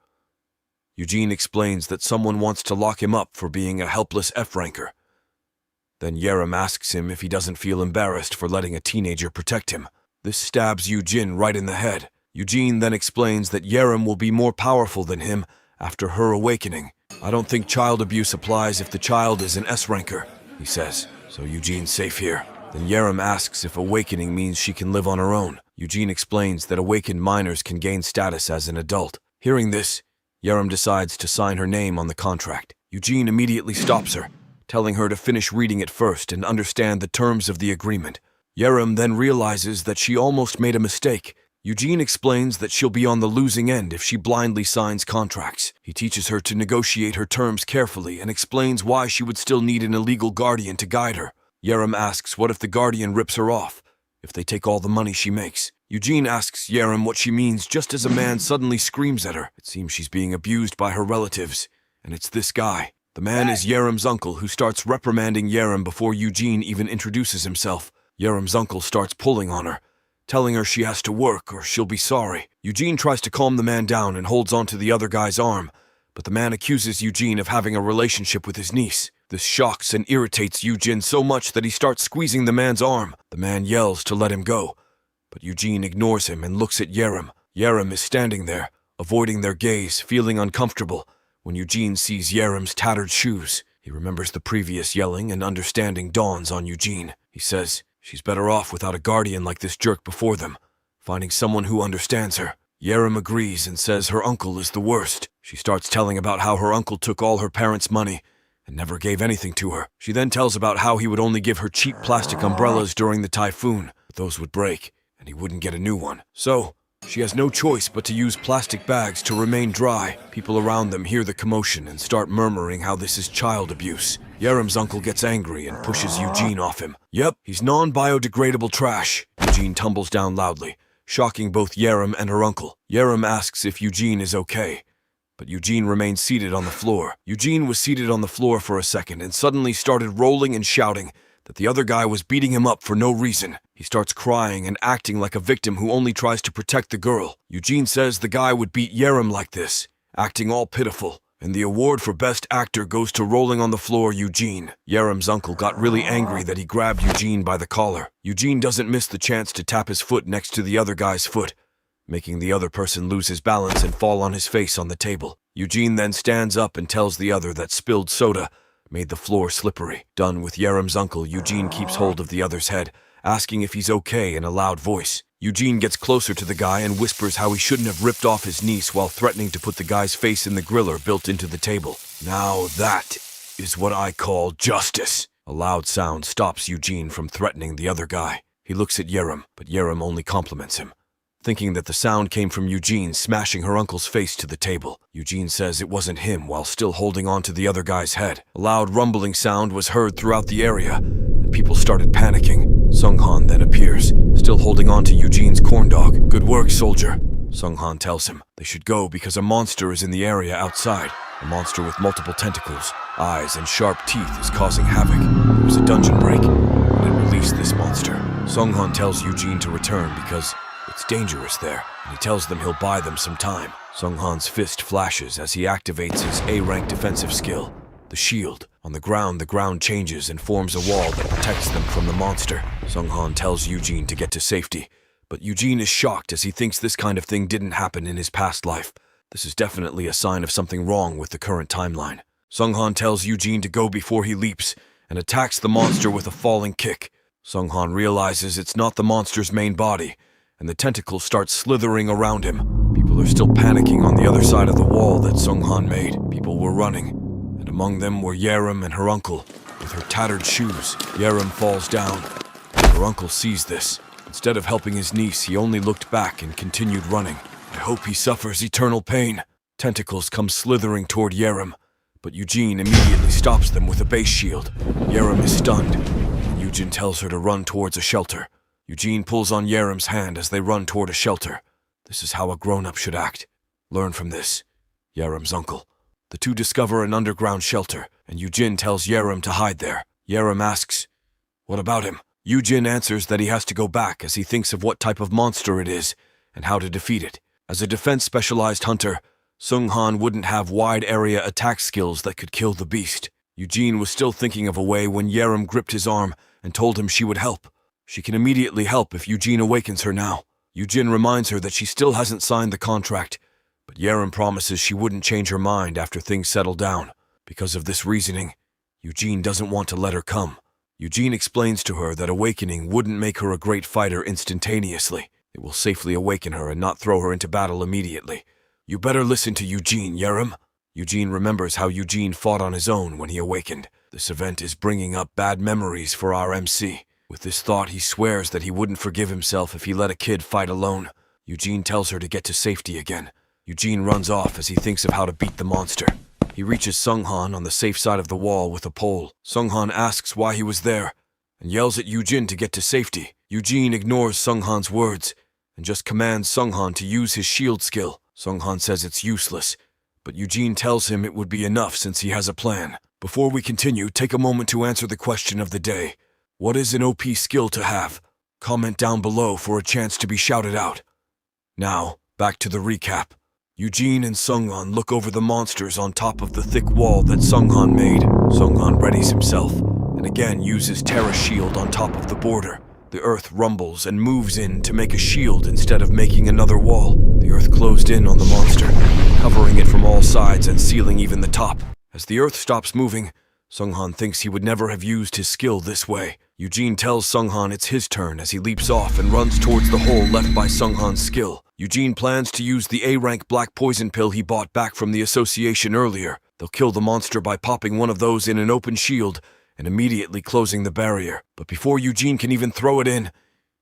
Eugene explains that someone wants to lock him up for being a helpless F-ranker. Then Yerim asks him if he doesn't feel embarrassed for letting a teenager protect him. This stabs Eugene right in the head. Eugene then explains that Yerim will be more powerful than him after her awakening. I don't think child abuse applies if the child is an S-ranker, he says, so Eugene's safe here. Then Yerim asks if awakening means she can live on her own. Eugene explains that awakened minors can gain status as an adult. Hearing this, Yerim decides to sign her name on the contract. Eugene immediately stops her, telling her to finish reading it first and understand the terms of the agreement. Yerim then realizes that she almost made a mistake. Eugene explains that she'll be on the losing end if she blindly signs contracts. He teaches her to negotiate her terms carefully and explains why she would still need an illegal guardian to guide her. Yerim asks what if the guardian rips her off, if they take all the money she makes. Eugene asks Yerim what she means just as a man suddenly screams at her. It seems she's being abused by her relatives, and it's this guy. The man is Yerim's uncle, who starts reprimanding Yerim before Eugene even introduces himself. Yerim's uncle starts pulling on her, telling her she has to work or she'll be sorry. Eugene tries to calm the man down and holds onto the other guy's arm, but the man accuses Eugene of having a relationship with his niece. This shocks and irritates Eugene so much that he starts squeezing the man's arm. The man yells to let him go, but Eugene ignores him and looks at Yerim. Yerim is standing there, avoiding their gaze, feeling uncomfortable, when Eugene sees Yerim's tattered shoes. He remembers the previous yelling and understanding dawns on Eugene. He says, she's better off without a guardian like this jerk before them, finding someone who understands her. Yerim agrees and says her uncle is the worst. She starts telling about how her uncle took all her parents' money and never gave anything to her. She then tells about how he would only give her cheap plastic umbrellas during the typhoon, but those would break, and he wouldn't get a new one. So, she has no choice but to use plastic bags to remain dry. People around them hear the commotion and start murmuring how this is child abuse. Yerim's uncle gets angry and pushes Eugene off him. Yep, he's non-biodegradable trash. Eugene tumbles down loudly, shocking both Yerim and her uncle. Yerim asks if Eugene is okay, but Eugene remains seated on the floor. Eugene was seated on the floor for a second and suddenly started rolling and shouting that the other guy was beating him up for no reason. He starts crying and acting like a victim who only tries to protect the girl. Eugene says the guy would beat Yerim like this, acting all pitiful, and the award for best actor goes to rolling on the floor Eugene. Yerim's uncle got really angry that he grabbed Eugene by the collar. Eugene doesn't miss the chance to tap his foot next to the other guy's foot, making the other person lose his balance and fall on his face on the table. Eugene then stands up and tells the other that spilled soda made the floor slippery. Done with Yerim's uncle, Eugene keeps hold of the other's head, asking if he's okay in a loud voice. Eugene gets closer to the guy and whispers how he shouldn't have ripped off his niece while threatening to put the guy's face in the griller built into the table. Now that is what I call justice. A loud sound stops Eugene from threatening the other guy. He looks at Yerim, but Yerim only compliments him, thinking that the sound came from Eugene smashing her uncle's face to the table. Eugene says it wasn't him while still holding on to the other guy's head. A loud rumbling sound was heard throughout the area, and people started panicking. Sunghan then appears, still holding on to Eugene's corn dog. Good work, soldier, Sunghan tells him. They should go because a monster is in the area outside. A monster with multiple tentacles, eyes, and sharp teeth is causing havoc. There was a dungeon break, and it released this monster. Sunghan tells Eugene to return because it's dangerous there, and he tells them he'll buy them some time. Sunghan's fist flashes as he activates his A-rank defensive skill, the shield. On the ground changes and forms a wall that protects them from the monster. Sunghan tells Eugene to get to safety, but Eugene is shocked as he thinks this kind of thing didn't happen in his past life. This is definitely a sign of something wrong with the current timeline. Sunghan tells Eugene to go before he leaps and attacks the monster with a falling kick. Sunghan realizes it's not the monster's main body, and the tentacles start slithering around him. People are still panicking on the other side of the wall that Sunghan made. People were running, and a among them were Yerim and her uncle, with her tattered shoes. Yerim falls down. Her uncle sees this. Instead of helping his niece, he only looked back and continued running. I hope he suffers eternal pain. Tentacles come slithering toward Yerim, but Eugene immediately stops them with a base shield. Yerim is stunned. Eugene tells her to run towards a shelter. Eugene pulls on Yerim's hand as they run toward a shelter. This is how a grown-up should act. Learn from this. Yerim's uncle. The two discover an underground shelter, and Eugene tells Yerim to hide there. Yerim asks, "What about him?" Eugene answers that he has to go back as he thinks of what type of monster it is and how to defeat it. As a defense-specialized hunter, Sung-Han wouldn't have wide-area attack skills that could kill the beast. Eugene was still thinking of a way when Yerim gripped his arm and told him she would help. She can immediately help if Eugene awakens her now. Eugene reminds her that she still hasn't signed the contract, but Yerim promises she wouldn't change her mind after things settle down. Because of this reasoning, Eugene doesn't want to let her come. Eugene explains to her that awakening wouldn't make her a great fighter instantaneously. It will safely awaken her and not throw her into battle immediately. You better listen to Eugene, Yerim. Eugene remembers how Eugene fought on his own when he awakened. This event is bringing up bad memories for our MC. With this thought, he swears that he wouldn't forgive himself if he let a kid fight alone. Eugene tells her to get to safety again. Eugene runs off as he thinks of how to beat the monster. He reaches Sung-Han on the safe side of the wall with a pole. Sung-Han asks why he was there and yells at Eugene to get to safety. Eugene ignores Sung-Han's words and just commands Sung-Han to use his shield skill. Sung-Han says it's useless, but Eugene tells him it would be enough since he has a plan. Before we continue, take a moment to answer the question of the day. What is an OP skill to have? Comment down below for a chance to be shouted out. Now, back to the recap. Eugene and Sung-Han look over the monsters on top of the thick wall that Sung-Han made. Sung-Han readies himself, and again uses Terra Shield on top of the border. The earth rumbles and moves in to make a shield instead of making another wall. The earth closed in on the monster, covering it from all sides and sealing even the top. As the earth stops moving, Sung-Han thinks he would never have used his skill this way. Eugene tells Sung-Han it's his turn as he leaps off and runs towards the hole left by Sung-Han's skill. Eugene plans to use the A-rank black poison pill he bought back from the association earlier. They'll kill the monster by popping one of those in an open shield and immediately closing the barrier. But before Eugene can even throw it in,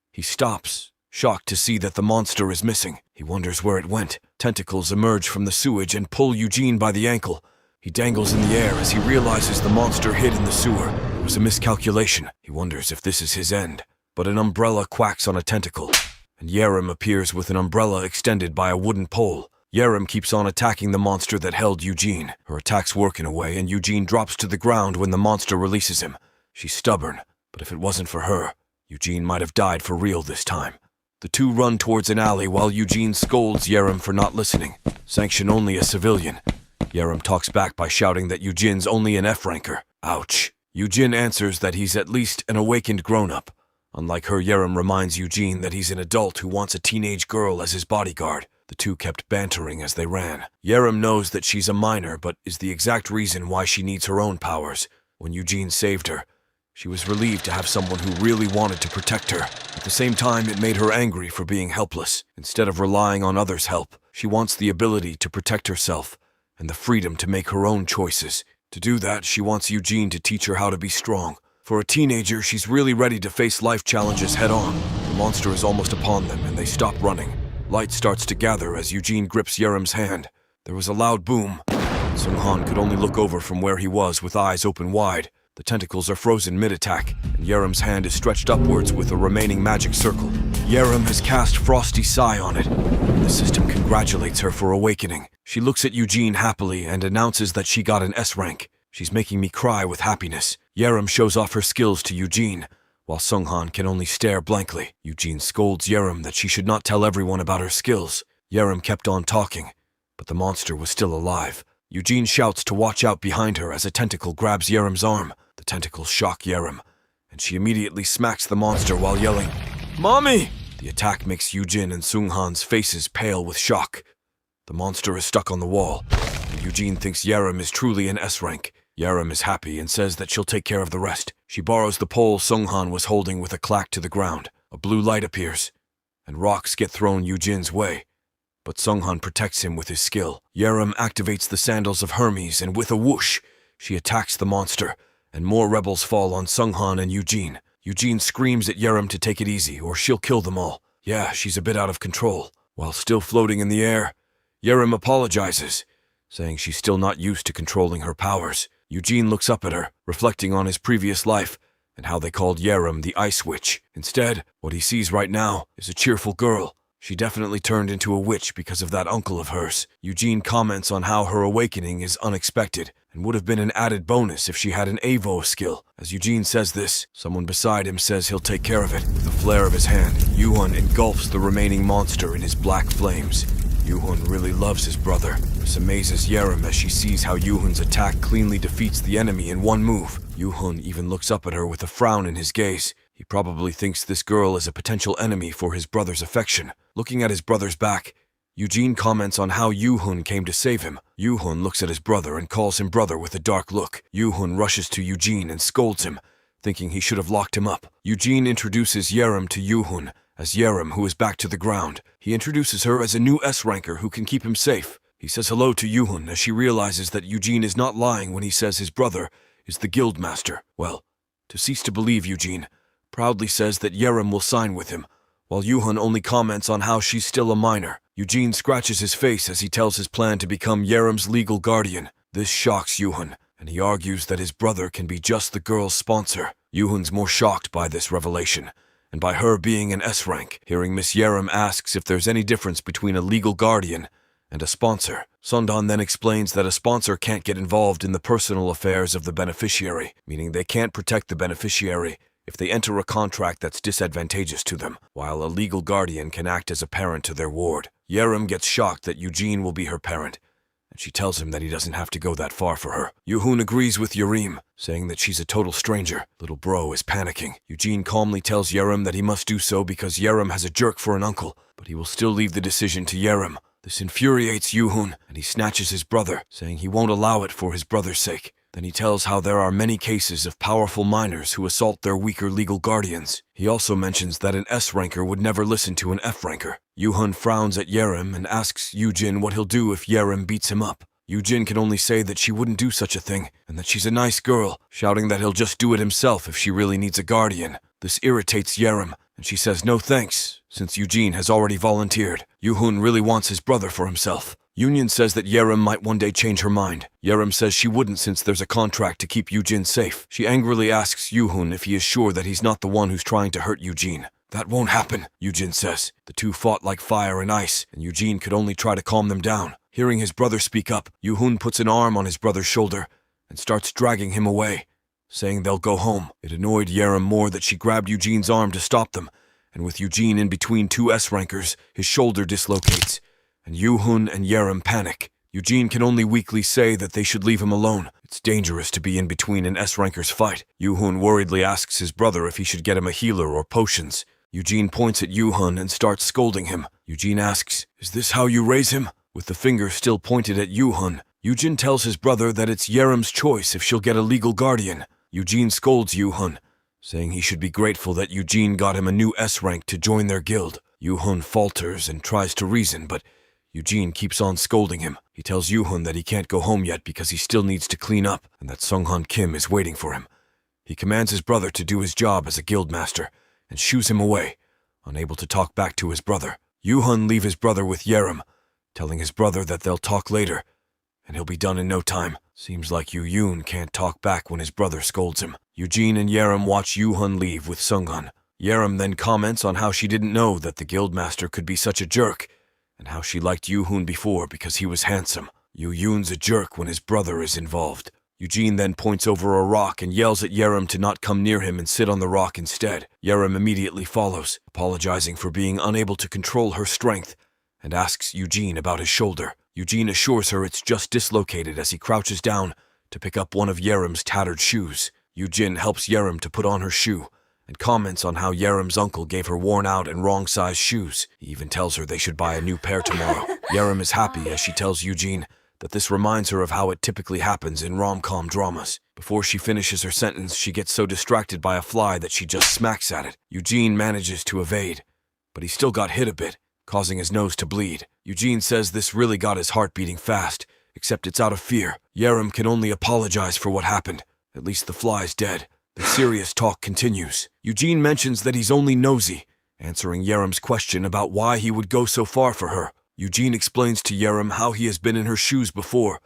he stops, shocked to see that the monster is missing. He wonders where it went. Tentacles emerge from the sewage and pull Eugene by the ankle. He dangles in the air as he realizes the monster hid in the sewer. It was a miscalculation. He wonders if this is his end. But an umbrella quacks on a tentacle, and Yerim appears with an umbrella extended by a wooden pole. Yerim keeps on attacking the monster that held Eugene. Her attacks work in a way, and Eugene drops to the ground when the monster releases him. She's stubborn, but if it wasn't for her, Eugene might have died for real this time. The two run towards an alley while Eugene scolds Yerim for not listening. Sanction only a civilian. Yerim talks back by shouting that Eugene's only an F-ranker. Ouch. Eugene answers that he's at least an awakened grown-up. Unlike her, Yerim reminds Eugene that he's an adult who wants a teenage girl as his bodyguard. The two kept bantering as they ran. Yerim knows that she's a minor, but is the exact reason why she needs her own powers. When Eugene saved her, she was relieved to have someone who really wanted to protect her. At the same time, it made her angry for being helpless. Instead of relying on others' help, she wants the ability to protect herself and the freedom to make her own choices. To do that, she wants Eugene to teach her how to be strong. For a teenager, she's really ready to face life challenges head-on. The monster is almost upon them, and they stop running. Light starts to gather as Eugene grips Yerim's hand. There was a loud boom. Sung-Han could only look over from where he was with eyes open wide. The tentacles are frozen mid-attack, and Yerim's hand is stretched upwards with a remaining magic circle. Yerim has cast Frosty Sigh on it. The system congratulates her for awakening. She looks at Eugene happily and announces that she got an S rank. She's making me cry with happiness. Yerim shows off her skills to Eugene, while Sung-Han can only stare blankly. Eugene scolds Yerim that she should not tell everyone about her skills. Yerim kept on talking, but the monster was still alive. Eugene shouts to watch out behind her as a tentacle grabs Yerim's arm. The tentacles shock Yerim, and she immediately smacks the monster while yelling, "Mommy!" The attack makes Eugene and Sung-Han's faces pale with shock. The monster is stuck on the wall, and Eugene thinks Yerim is truly an S rank. Yerim is happy and says that she'll take care of the rest. She borrows the pole Sung-Han was holding with a clack to the ground. A blue light appears, and rocks get thrown Eugene's way. But Sung-Han protects him with his skill. Yerim activates the sandals of Hermes, and with a whoosh, She attacks the monster, and more rebels fall on Sunghan and Eugene. Eugene screams at Yerim to take it easy, or she'll kill them all. Yeah, she's a bit out of control. While still floating in the air, Yerim apologizes, saying she's still not used to controlling her powers. Eugene looks up at her, reflecting on his previous life, and how they called Yerim the Ice Witch. Instead, what he sees right now is a cheerful girl. She definitely turned into a witch because of that uncle of hers. Eugene comments on how her awakening is unexpected and would have been an added bonus if she had an Avo skill. As Eugene says this, someone beside him says he'll take care of it. With a flare of his hand, Yuhun engulfs the remaining monster in his black flames. Yuhun really loves his brother. This amazes Yerim as she sees how Yuhun's attack cleanly defeats the enemy in one move. Yuhun even looks up at her with a frown in his gaze. He probably thinks this girl is a potential enemy for his brother's affection. Looking at his brother's back, Eugene comments on how Yuhun came to save him. Yuhun looks at his brother and calls him brother with a dark look. Yuhun rushes to Eugene and scolds him, thinking he should have locked him up. Eugene introduces Yerim to Yuhun as Yerim, who is back to the ground. He introduces her as a new S-ranker who can keep him safe. He says hello to Yuhun as she realizes that Eugene is not lying when he says his brother is the guild master. Well, to cease to believe Eugene, proudly says that Yerim will sign with him, while Yuhun only comments on how she's still a minor. Eugene scratches his face as he tells his plan to become Yerim's legal guardian. This shocks Yuhun, and he argues that his brother can be just the girl's sponsor. Yuhun's more shocked by this revelation, and by her being an S-rank. Hearing Miss Yerim asks if there's any difference between a legal guardian and a sponsor. Sundan then explains that a sponsor can't get involved in the personal affairs of the beneficiary, meaning they can't protect the beneficiary if they enter a contract that's disadvantageous to them, while a legal guardian can act as a parent to their ward. Yerim gets shocked that Eugene will be her parent, and she tells him that he doesn't have to go that far for her. Yuhun agrees with Yerim, saying that she's a total stranger. Little bro is panicking. Eugene calmly tells Yerim that he must do so because Yerim has a jerk for an uncle, but he will still leave the decision to Yerim. This infuriates Yuhun, and he snatches his brother, saying he won't allow it for his brother's sake. Then he tells how there are many cases of powerful minors who assault their weaker legal guardians. He also mentions that an S-ranker would never listen to an F-ranker. Yuhun frowns at Yerim and asks Eugene what he'll do if Yerim beats him up. Eugene can only say that she wouldn't do such a thing, and that she's a nice girl, shouting that he'll just do it himself if she really needs a guardian. This irritates Yerim, and she says no thanks, since Eugene has already volunteered. Yuhun really wants his brother for himself. Union says that Yerim might one day change her mind. Yerim says she wouldn't since there's a contract to keep Eugene safe. She angrily asks Yuhun if he is sure that he's not the one who's trying to hurt Eugene. That won't happen, Eugene says. The two fought like fire and ice, and Eugene could only try to calm them down. Hearing his brother speak up, Yuhun puts an arm on his brother's shoulder and starts dragging him away, saying they'll go home. It annoyed Yerim more that she grabbed Eugene's arm to stop them, and with Eugene in between two S-rankers, his shoulder dislocates, and Yuhun and Yerim panic. Eugene can only weakly say that they should leave him alone. It's dangerous to be in between an S-ranker's fight. Yuhun worriedly asks his brother if he should get him a healer or potions. Eugene points at Yuhun and starts scolding him. Eugene asks, "Is this how you raise him?" With the finger still pointed at Yuhun, Eugene tells his brother that it's Yerim's choice if she'll get a legal guardian. Eugene scolds Yuhun, saying he should be grateful that Eugene got him a new S-rank to join their guild. Yuhun falters and tries to reason, but Eugene keeps on scolding him. He tells Yuhun that he can't go home yet because he still needs to clean up and that Sunghan Kim is waiting for him. He commands his brother to do his job as a guild master and shoos him away, unable to talk back to his brother. Yuhun leaves his brother with Yerim, telling his brother that they'll talk later and he'll be done in no time. Seems like Yun can't talk back when his brother scolds him. Eugene and Yerim watch Yuhun leave with Sunghan. Yerim then comments on how she didn't know that the guildmaster could be such a jerk, and how she liked Yuhun before because he was handsome. Yun's a jerk when his brother is involved. Eugene then points over a rock and yells at Yerim to not come near him and sit on the rock instead. Yerim immediately follows, apologizing for being unable to control her strength, and asks Eugene about his shoulder. Eugene assures her it's just dislocated as he crouches down to pick up one of Yerim's tattered shoes. Eugene helps Yerim to put on her shoe, and comments on how Yerim's uncle gave her worn-out and wrong-sized shoes. He even tells her they should buy a new pair tomorrow. Yerim is happy as she tells Eugene that this reminds her of how it typically happens in rom-com dramas. Before she finishes her sentence, she gets so distracted by a fly that she just smacks at it. Eugene manages to evade, but he still got hit a bit, causing his nose to bleed. Eugene says this really got his heart beating fast, except it's out of fear. Yerim can only apologize for what happened. At least the fly's dead. The serious talk continues. Eugene mentions that he's only nosy, answering Yerim's question about why he would go so far for her. Eugene explains to Yerim how he has been in her shoes before,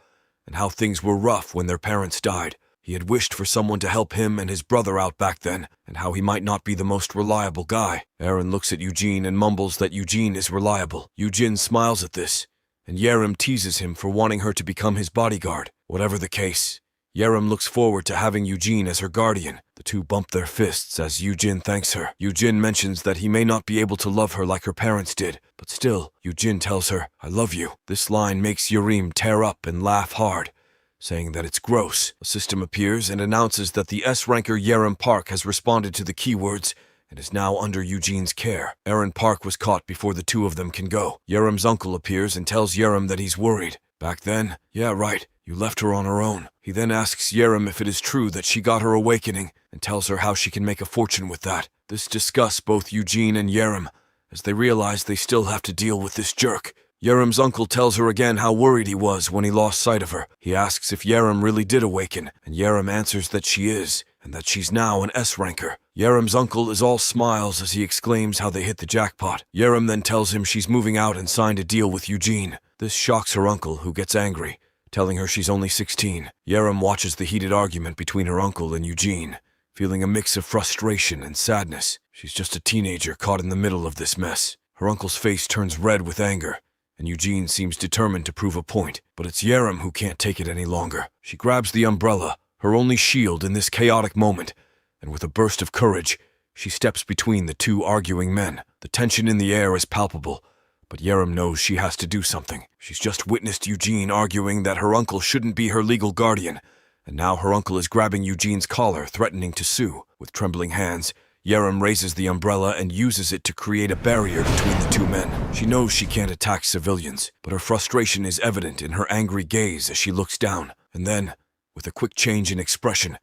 and how things were rough when their parents died. He had wished for someone to help him and his brother out back then, and how he might not be the most reliable guy. Eren looks at Eugene and mumbles that Eugene is reliable. Eugene smiles at this, and Yerim teases him for wanting her to become his bodyguard. Whatever the case, Yerim looks forward to having Eugene as her guardian. The two bump their fists as Eugene thanks her. Eugene mentions that he may not be able to love her like her parents did, but still, Eugene tells her, "I love you." This line makes Yerim tear up and laugh hard, saying that it's gross. A system appears and announces that the S-ranker Yerim Park has responded to the keywords and is now under Eugene's care. Eren Park was caught before the two of them can go. Yerim's uncle appears and tells Yerim that he's worried. Back then, yeah, right, you left her on her own. He then asks Yerim if it is true that she got her awakening and tells her how she can make a fortune with that. This disgusts both Eugene and Yerim as they realize they still have to deal with this jerk. Yerim's uncle tells her again how worried he was when he lost sight of her. He asks if Yerim really did awaken, and Yerim answers that she is, and that she's now an S-ranker. Yerim's uncle is all smiles as he exclaims how they hit the jackpot. Yerim then tells him she's moving out and signed a deal with Eugene. This shocks her uncle, who gets angry, telling her she's only 16. Yerim watches the heated argument between her uncle and Eugene, feeling a mix of frustration and sadness. She's just a teenager caught in the middle of this mess. Her uncle's face turns red with anger, and Eugene seems determined to prove a point. But it's Yerim who can't take it any longer. She grabs the umbrella, her only shield in this chaotic moment, and with a burst of courage, she steps between the two arguing men. The tension in the air is palpable, but Yerim knows she has to do something. She's just witnessed Eugene arguing that her uncle shouldn't be her legal guardian, and now her uncle is grabbing Eugene's collar, threatening to sue. With trembling hands, Yerim raises the umbrella and uses it to create a barrier between the two men. She knows she can't attack civilians, but her frustration is evident in her angry gaze as she looks down. And then, with a quick change in expression,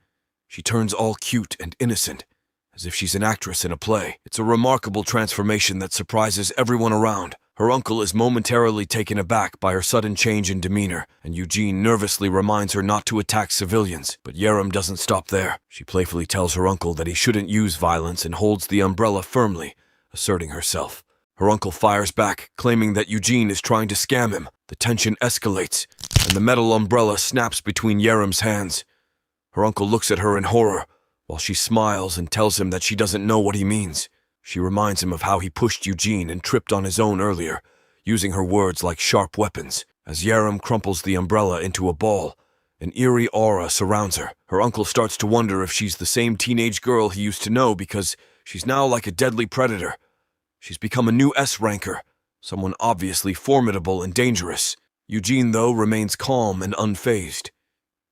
she turns all cute and innocent, as if she's an actress in a play. It's a remarkable transformation that surprises everyone around. Her uncle is momentarily taken aback by her sudden change in demeanor, and Eugene nervously reminds her not to attack civilians. But Yerim doesn't stop there. She playfully tells her uncle that he shouldn't use violence and holds the umbrella firmly, asserting herself. Her uncle fires back, claiming that Eugene is trying to scam him. The tension escalates, and the metal umbrella snaps between Yerim's hands. Her uncle looks at her in horror, while she smiles and tells him that she doesn't know what he means. She reminds him of how he pushed Eugene and tripped on his own earlier, using her words like sharp weapons. As Yerim crumples the umbrella into a ball, an eerie aura surrounds her. Her uncle starts to wonder if she's the same teenage girl he used to know, because she's now like a deadly predator. She's become a new S-ranker, someone obviously formidable and dangerous. Eugene, though, remains calm and unfazed.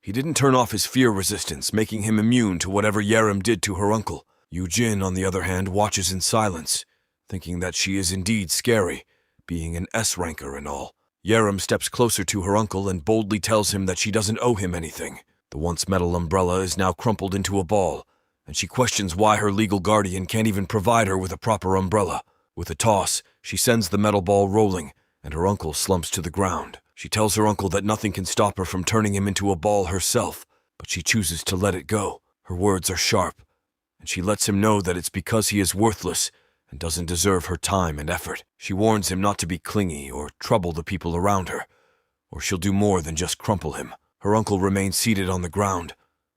He didn't turn off his fear resistance, making him immune to whatever Yerim did to her uncle. Eugene, on the other hand, watches in silence, thinking that she is indeed scary, being an S-ranker and all. Yerim steps closer to her uncle and boldly tells him that she doesn't owe him anything. The once metal umbrella is now crumpled into a ball, and she questions why her legal guardian can't even provide her with a proper umbrella. With a toss, she sends the metal ball rolling, and her uncle slumps to the ground. She tells her uncle that nothing can stop her from turning him into a ball herself, but she chooses to let it go. Her words are sharp, and she lets him know that it's because he is worthless and doesn't deserve her time and effort. She warns him not to be clingy or trouble the people around her, or she'll do more than just crumple him. Her uncle remains seated on the ground,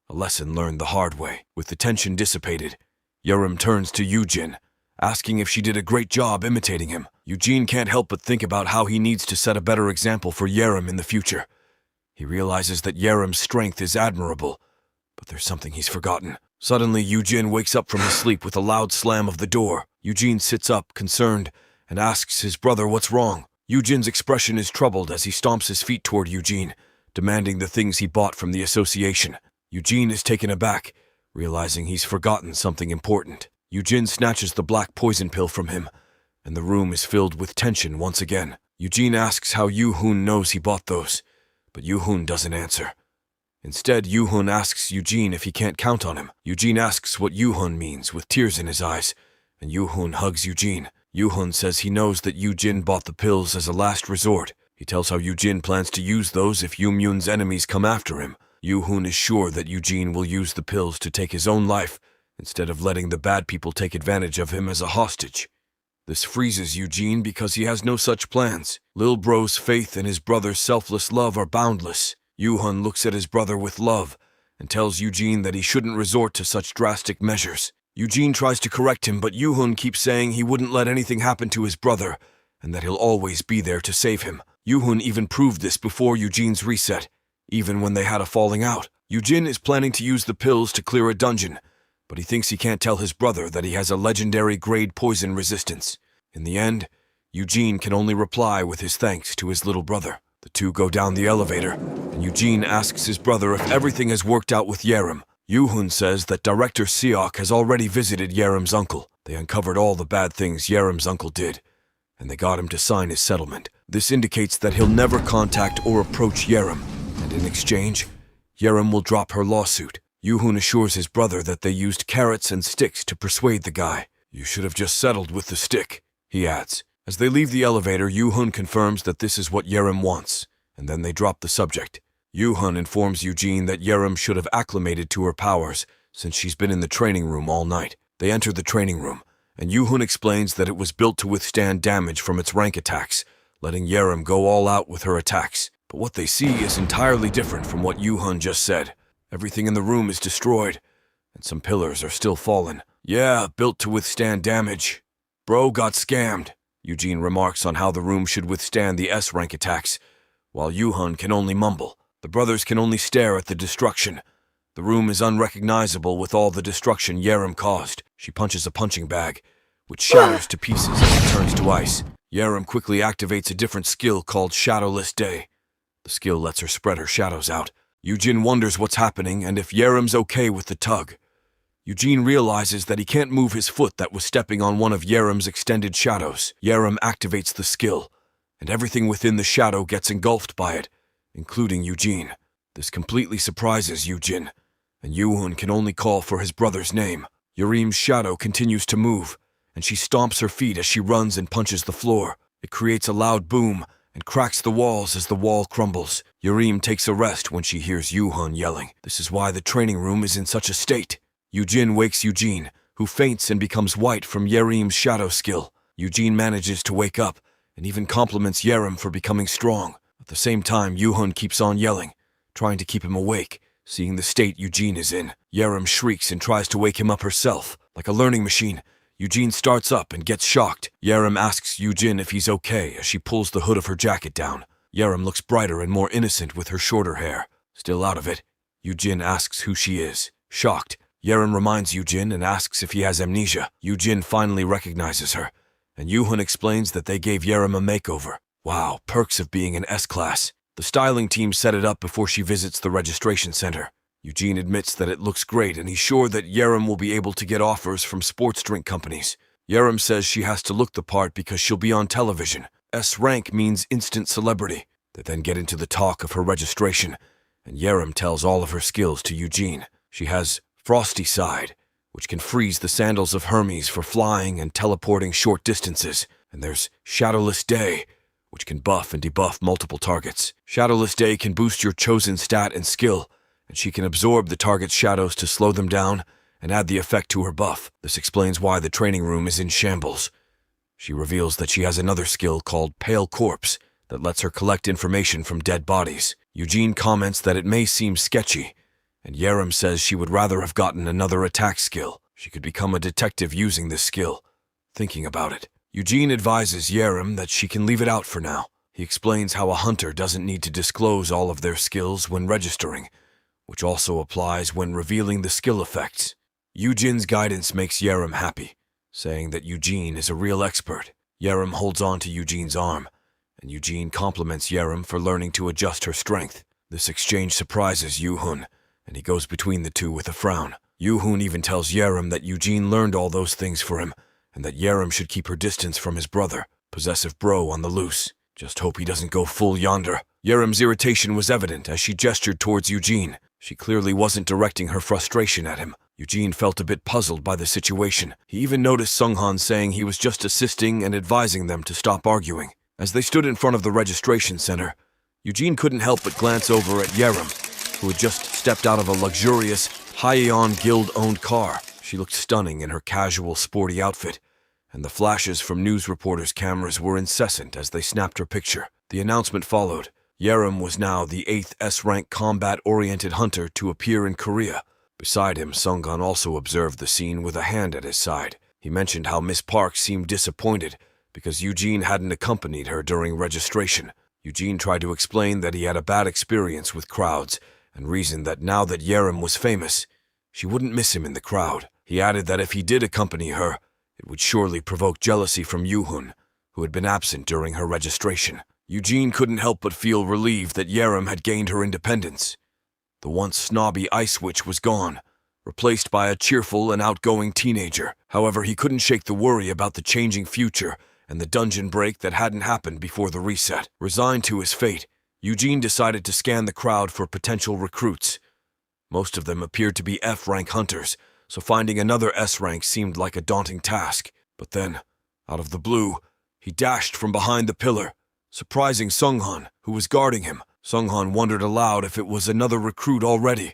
a lesson learned the hard way. With the tension dissipated, Yerim turns to Eugene, asking if she did a great job imitating him. Eugene can't help but think about how he needs to set a better example for Yerim in the future. He realizes that Yerim's strength is admirable, but there's something he's forgotten. Suddenly, Eugene wakes up from his sleep with a loud slam of the door. Eugene sits up, concerned, and asks his brother what's wrong. Eugene's expression is troubled as he stomps his feet toward Eugene, demanding the things he bought from the association. Eugene is taken aback, realizing he's forgotten something important. Eugene snatches the black poison pill from him, and the room is filled with tension once again. Eugene asks how Yu-hun knows he bought those, but Yu-hun doesn't answer. Instead, Yu-hun asks Eugene if he can't count on him. Eugene asks what Yu-hun means, with tears in his eyes, and Yu-hun hugs Eugene. Yu-hun says he knows that Eugene bought the pills as a last resort, He tells how Eugene plans to use those if Yoon's enemies come after him. Yoo-hoon is sure that Eugene will use the pills to take his own life instead of letting the bad people take advantage of him as a hostage. This freezes Eugene because he has no such plans. Lil Bro's faith and his brother's selfless love are boundless. Yoo-hoon looks at his brother with love and tells Eugene that he shouldn't resort to such drastic measures. Eugene tries to correct him, but Yoo-hoon keeps saying he wouldn't let anything happen to his brother and that he'll always be there to save him. Yoo-hoon even proved this before Eugene's reset, even when they had a falling out. Eugene is planning to use the pills to clear a dungeon, but he thinks he can't tell his brother that he has a legendary grade poison resistance. In the end, Eugene can only reply with his thanks to his little brother. The two go down the elevator, and Eugene asks his brother if everything has worked out with Yerim. Yoo-hoon says that Director Seok has already visited Yerim's uncle. They uncovered all the bad things Yerim's uncle did, and they got him to sign his settlement. This indicates that he'll never contact or approach Yerim, and in exchange, Yerim will drop her lawsuit. Yoo-hoon assures his brother that they used carrots and sticks to persuade the guy. "You should have just settled with the stick," he adds. As they leave the elevator, Yoo-hoon confirms that this is what Yerim wants, and then they drop the subject. Yoo-hoon informs Eugene that Yerim should have acclimated to her powers since she's been in the training room all night. They enter the training room, and Yoo-hoon explains that it was built to withstand damage from its rank attacks, letting Yerim go all out with her attacks. But what they see is entirely different from what Yoo-hoon just said. Everything in the room is destroyed, and some pillars are still fallen. "Yeah, built to withstand damage. Bro got scammed," Eugene remarks on how the room should withstand the S-rank attacks, while Yoo-hoon can only mumble. The brothers can only stare at the destruction. The room is unrecognizable with all the destruction Yerim caused. She punches a punching bag, which shatters to pieces as it turns to ice. Yerim quickly activates a different skill called Shadowless Day. The skill lets her spread her shadows out. Eugene wonders what's happening and if Yerim's okay with the tug. Eugene realizes that he can't move his foot that was stepping on one of Yerim's extended shadows. Yerim activates the skill, and everything within the shadow gets engulfed by it, including Eugene. This completely surprises Eugene, and Yoo-hoon can only call for his brother's name. Yerim's shadow continues to move, and she stomps her feet as she runs and punches the floor. It creates a loud boom and cracks the walls as the wall crumbles. Yerim takes a rest when she hears Yoo-hoon yelling. This is why the training room is in such a state. Eugene wakes Eugene, who faints and becomes white from Yerim's shadow skill. Eugene manages to wake up and even compliments Yerim for becoming strong. At the same time, Yoo-hoon keeps on yelling, trying to keep him awake, seeing the state Eugene is in. Yerim shrieks and tries to wake him up herself. Like a learning machine, Eugene starts up and gets shocked. Yerim asks Eugene if he's okay as she pulls the hood of her jacket down. Yerim looks brighter and more innocent with her shorter hair. Still out of it, Eugene asks who she is. Shocked, Yerim reminds Eugene and asks if he has amnesia. Eugene finally recognizes her, and Yoo-hoon explains that they gave Yerim a makeover. Wow, perks of being an S-class. The styling team set it up before she visits the registration center. Eugene admits that it looks great and he's sure that Yerim will be able to get offers from sports drink companies. Yerim says she has to look the part because she'll be on television. S-rank means instant celebrity. They then get into the talk of her registration, and Yerim tells all of her skills to Eugene. She has Frosty Side, which can freeze the sandals of Hermes for flying and teleporting short distances. And there's Shadowless Day, which can buff and debuff multiple targets. Shadowless Day can boost your chosen stat and skill, and she can absorb the target's shadows to slow them down and add the effect to her buff. This explains why the training room is in shambles. She reveals that she has another skill called Pale Corpse that lets her collect information from dead bodies. Eugene comments that it may seem sketchy, and Yerim says she would rather have gotten another attack skill. She could become a detective using this skill. Thinking about it, Eugene advises Yerim that she can leave it out for now. He explains how a hunter doesn't need to disclose all of their skills when registering, which also applies when revealing the skill effects. Eugene's guidance makes Yerim happy, saying that Eugene is a real expert. Yerim holds on to Eugene's arm, and Eugene compliments Yerim for learning to adjust her strength. This exchange surprises Yoo-hoon, and he goes between the two with a frown. Yoo-hoon even tells Yerim that Eugene learned all those things for him, and that Yerim should keep her distance from his brother. Possessive bro on the loose. Just hope he doesn't go full yonder. Yerim's irritation was evident as she gestured towards Eugene. She clearly wasn't directing her frustration at him. Eugene felt a bit puzzled by the situation. He even noticed Sunghan saying he was just assisting and advising them to stop arguing. As they stood in front of the registration center, Eugene couldn't help but glance over at Yerem, who had just stepped out of a luxurious Hyeon Guild-owned car. She looked stunning in her casual, sporty outfit, and the flashes from news reporters' cameras were incessant as they snapped her picture. The announcement followed. Yerem was now the 8th S-rank combat-oriented hunter to appear in Korea. Beside him, Sunghan also observed the scene with a hand at his side. He mentioned how Miss Park seemed disappointed because Eugene hadn't accompanied her during registration. Eugene tried to explain that he had a bad experience with crowds and reasoned that now that Yerem was famous, she wouldn't miss him in the crowd. He added that if he did accompany her, it would surely provoke jealousy from Yoo-hun, who had been absent during her registration. Eugene couldn't help but feel relieved that Yerem had gained her independence. The once snobby ice witch was gone, replaced by a cheerful and outgoing teenager. However, he couldn't shake the worry about the changing future and the dungeon break that hadn't happened before the reset. Resigned to his fate, Eugene decided to scan the crowd for potential recruits. Most of them appeared to be F-rank hunters, so finding another S-rank seemed like a daunting task. But then, out of the blue, he dashed from behind the pillar, surprising Sunghan, who was guarding him. Sunghan wondered aloud if it was another recruit already,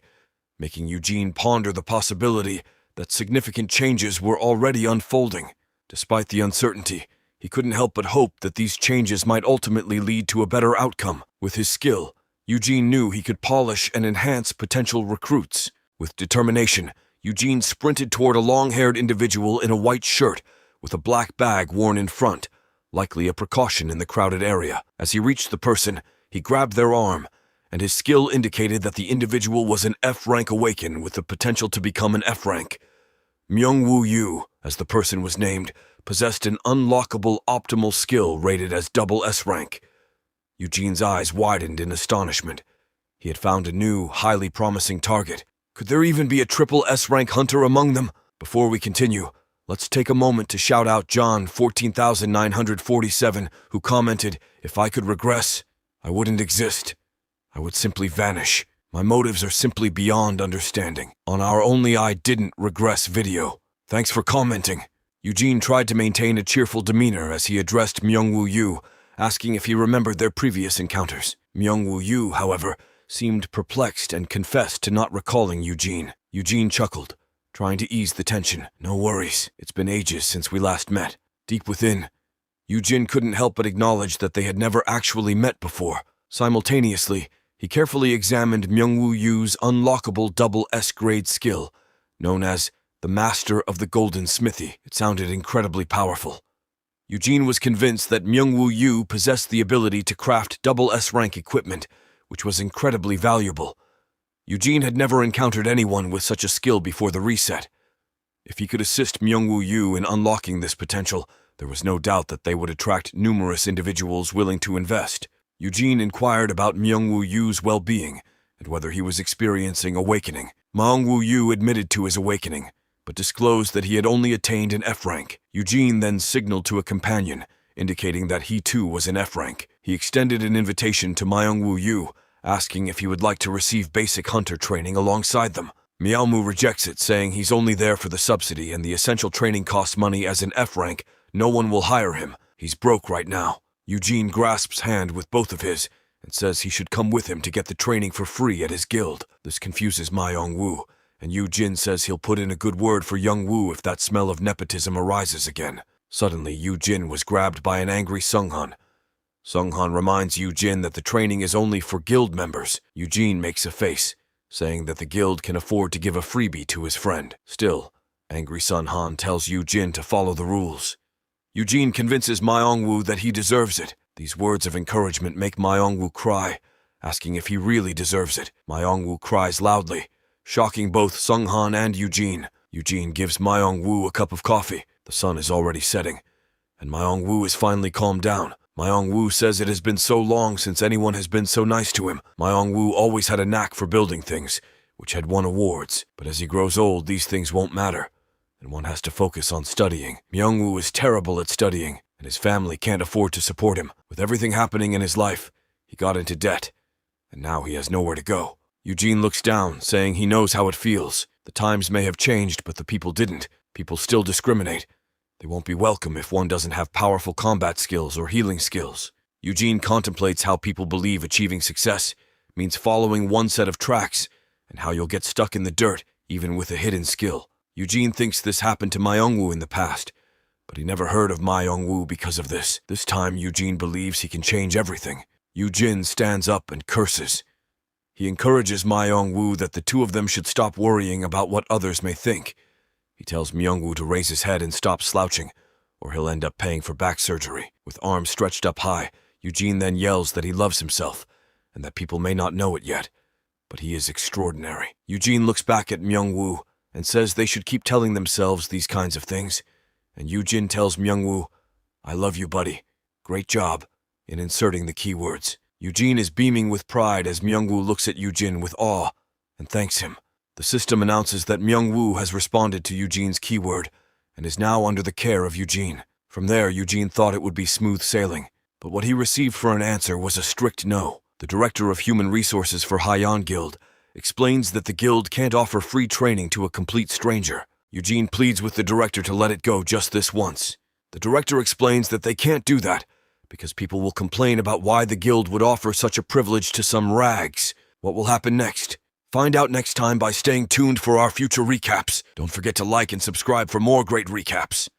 making Eugene ponder the possibility that significant changes were already unfolding. Despite the uncertainty, he couldn't help but hope that these changes might ultimately lead to a better outcome. With his skill, Eugene knew he could polish and enhance potential recruits. With determination, Eugene sprinted toward a long-haired individual in a white shirt with a black bag worn in front, likely a precaution in the crowded area. As he reached the person, he grabbed their arm, and his skill indicated that the individual was an F-rank awaken with the potential to become an F-rank. Myungwoo Yu, as the person was named, possessed an unlockable optimal skill rated as double S-rank. Eugene's eyes widened in astonishment. He had found a new, highly promising target. Could there even be a triple S-rank hunter among them? Before we continue, let's take a moment to shout out John 14,947, who commented, "If I could regress, I wouldn't exist. I would simply vanish. My motives are simply beyond understanding." On our only I didn't regress video. Thanks for commenting. Eugene tried to maintain a cheerful demeanor as he addressed Myungwoo Yu, asking if he remembered their previous encounters. Myungwoo Yu, however, seemed perplexed and confessed to not recalling Eugene. Eugene chuckled, trying to ease the tension. "No worries, it's been ages since we last met." Deep within, Eugene couldn't help but acknowledge that they had never actually met before. Simultaneously, he carefully examined Myungwoo Yu's unlockable double S-grade skill, known as the Master of the Golden Smithy. It sounded incredibly powerful. Eugene was convinced that Myungwoo Yu possessed the ability to craft double S-rank equipment, which was incredibly valuable. Eugene had never encountered anyone with such a skill before the reset. If he could assist Myungwoo Yu in unlocking this potential, there was no doubt that they would attract numerous individuals willing to invest. Eugene inquired about Myungwoo Yu's well-being and whether he was experiencing awakening. Myungwoo Yu admitted to his awakening, but disclosed that he had only attained an F-rank. Eugene then signaled to a companion, indicating that he too was an F-rank. He extended an invitation to Myungwoo Yu, asking if he would like to receive basic hunter training alongside them. Miaomu rejects it, saying he's only there for the subsidy and the essential training costs money. As an F-rank, no one will hire him. He's broke right now. Eugene grasps hand with both of his and says he should come with him to get the training for free at his guild. This confuses Myungwoo, and Eugene says he'll put in a good word for Youngwoo if that smell of nepotism arises again. Suddenly, Eugene was grabbed by an angry Sunghan. Sunghan reminds Eugene that the training is only for guild members. Eugene makes a face, saying that the guild can afford to give a freebie to his friend. Still, angry Sunghan tells Eugene to follow the rules. Eugene convinces Myungwoo that he deserves it. These words of encouragement make Myungwoo cry, asking if he really deserves it. Myungwoo cries loudly, shocking both Sunghan and Eugene. Eugene gives Myungwoo a cup of coffee. The sun is already setting, and Myungwoo is finally calmed down. Myungwoo says it has been so long since anyone has been so nice to him. Myungwoo always had a knack for building things, which had won awards. But as he grows old, these things won't matter, and one has to focus on studying. Myungwoo is terrible at studying, and his family can't afford to support him. With everything happening in his life, he got into debt, and now he has nowhere to go. Eugene looks down, saying he knows how it feels. The times may have changed, but the people didn't. People still discriminate. They won't be welcome if one doesn't have powerful combat skills or healing skills. Eugene contemplates how people believe achieving success means following one set of tracks, and how you'll get stuck in the dirt even with a hidden skill. Eugene thinks this happened to Ma Youngwoo in the past, but he never heard of Ma Youngwoo because of this. This time Eugene believes he can change everything. Eugene stands up and curses. He encourages Ma Youngwoo that the two of them should stop worrying about what others may think. He tells Myungwoo to raise his head and stop slouching, or he'll end up paying for back surgery. With arms stretched up high, Eugene then yells that he loves himself, and that people may not know it yet, but he is extraordinary. Eugene looks back at Myungwoo and says they should keep telling themselves these kinds of things, and Eugene tells Myungwoo, "I love you, buddy. Great job," in inserting the keywords. Eugene is beaming with pride as Myungwoo looks at Eugene with awe and thanks him. The system announces that Myungwoo has responded to Eugene's keyword and is now under the care of Eugene. From there, Eugene thought it would be smooth sailing, but what he received for an answer was a strict no. The director of human resources for Haiyan Guild explains that the guild can't offer free training to a complete stranger. Eugene pleads with the director to let it go just this once. The director explains that they can't do that because people will complain about why the guild would offer such a privilege to some rags. What will happen next? Find out next time by staying tuned for our future recaps. Don't forget to like and subscribe for more great recaps.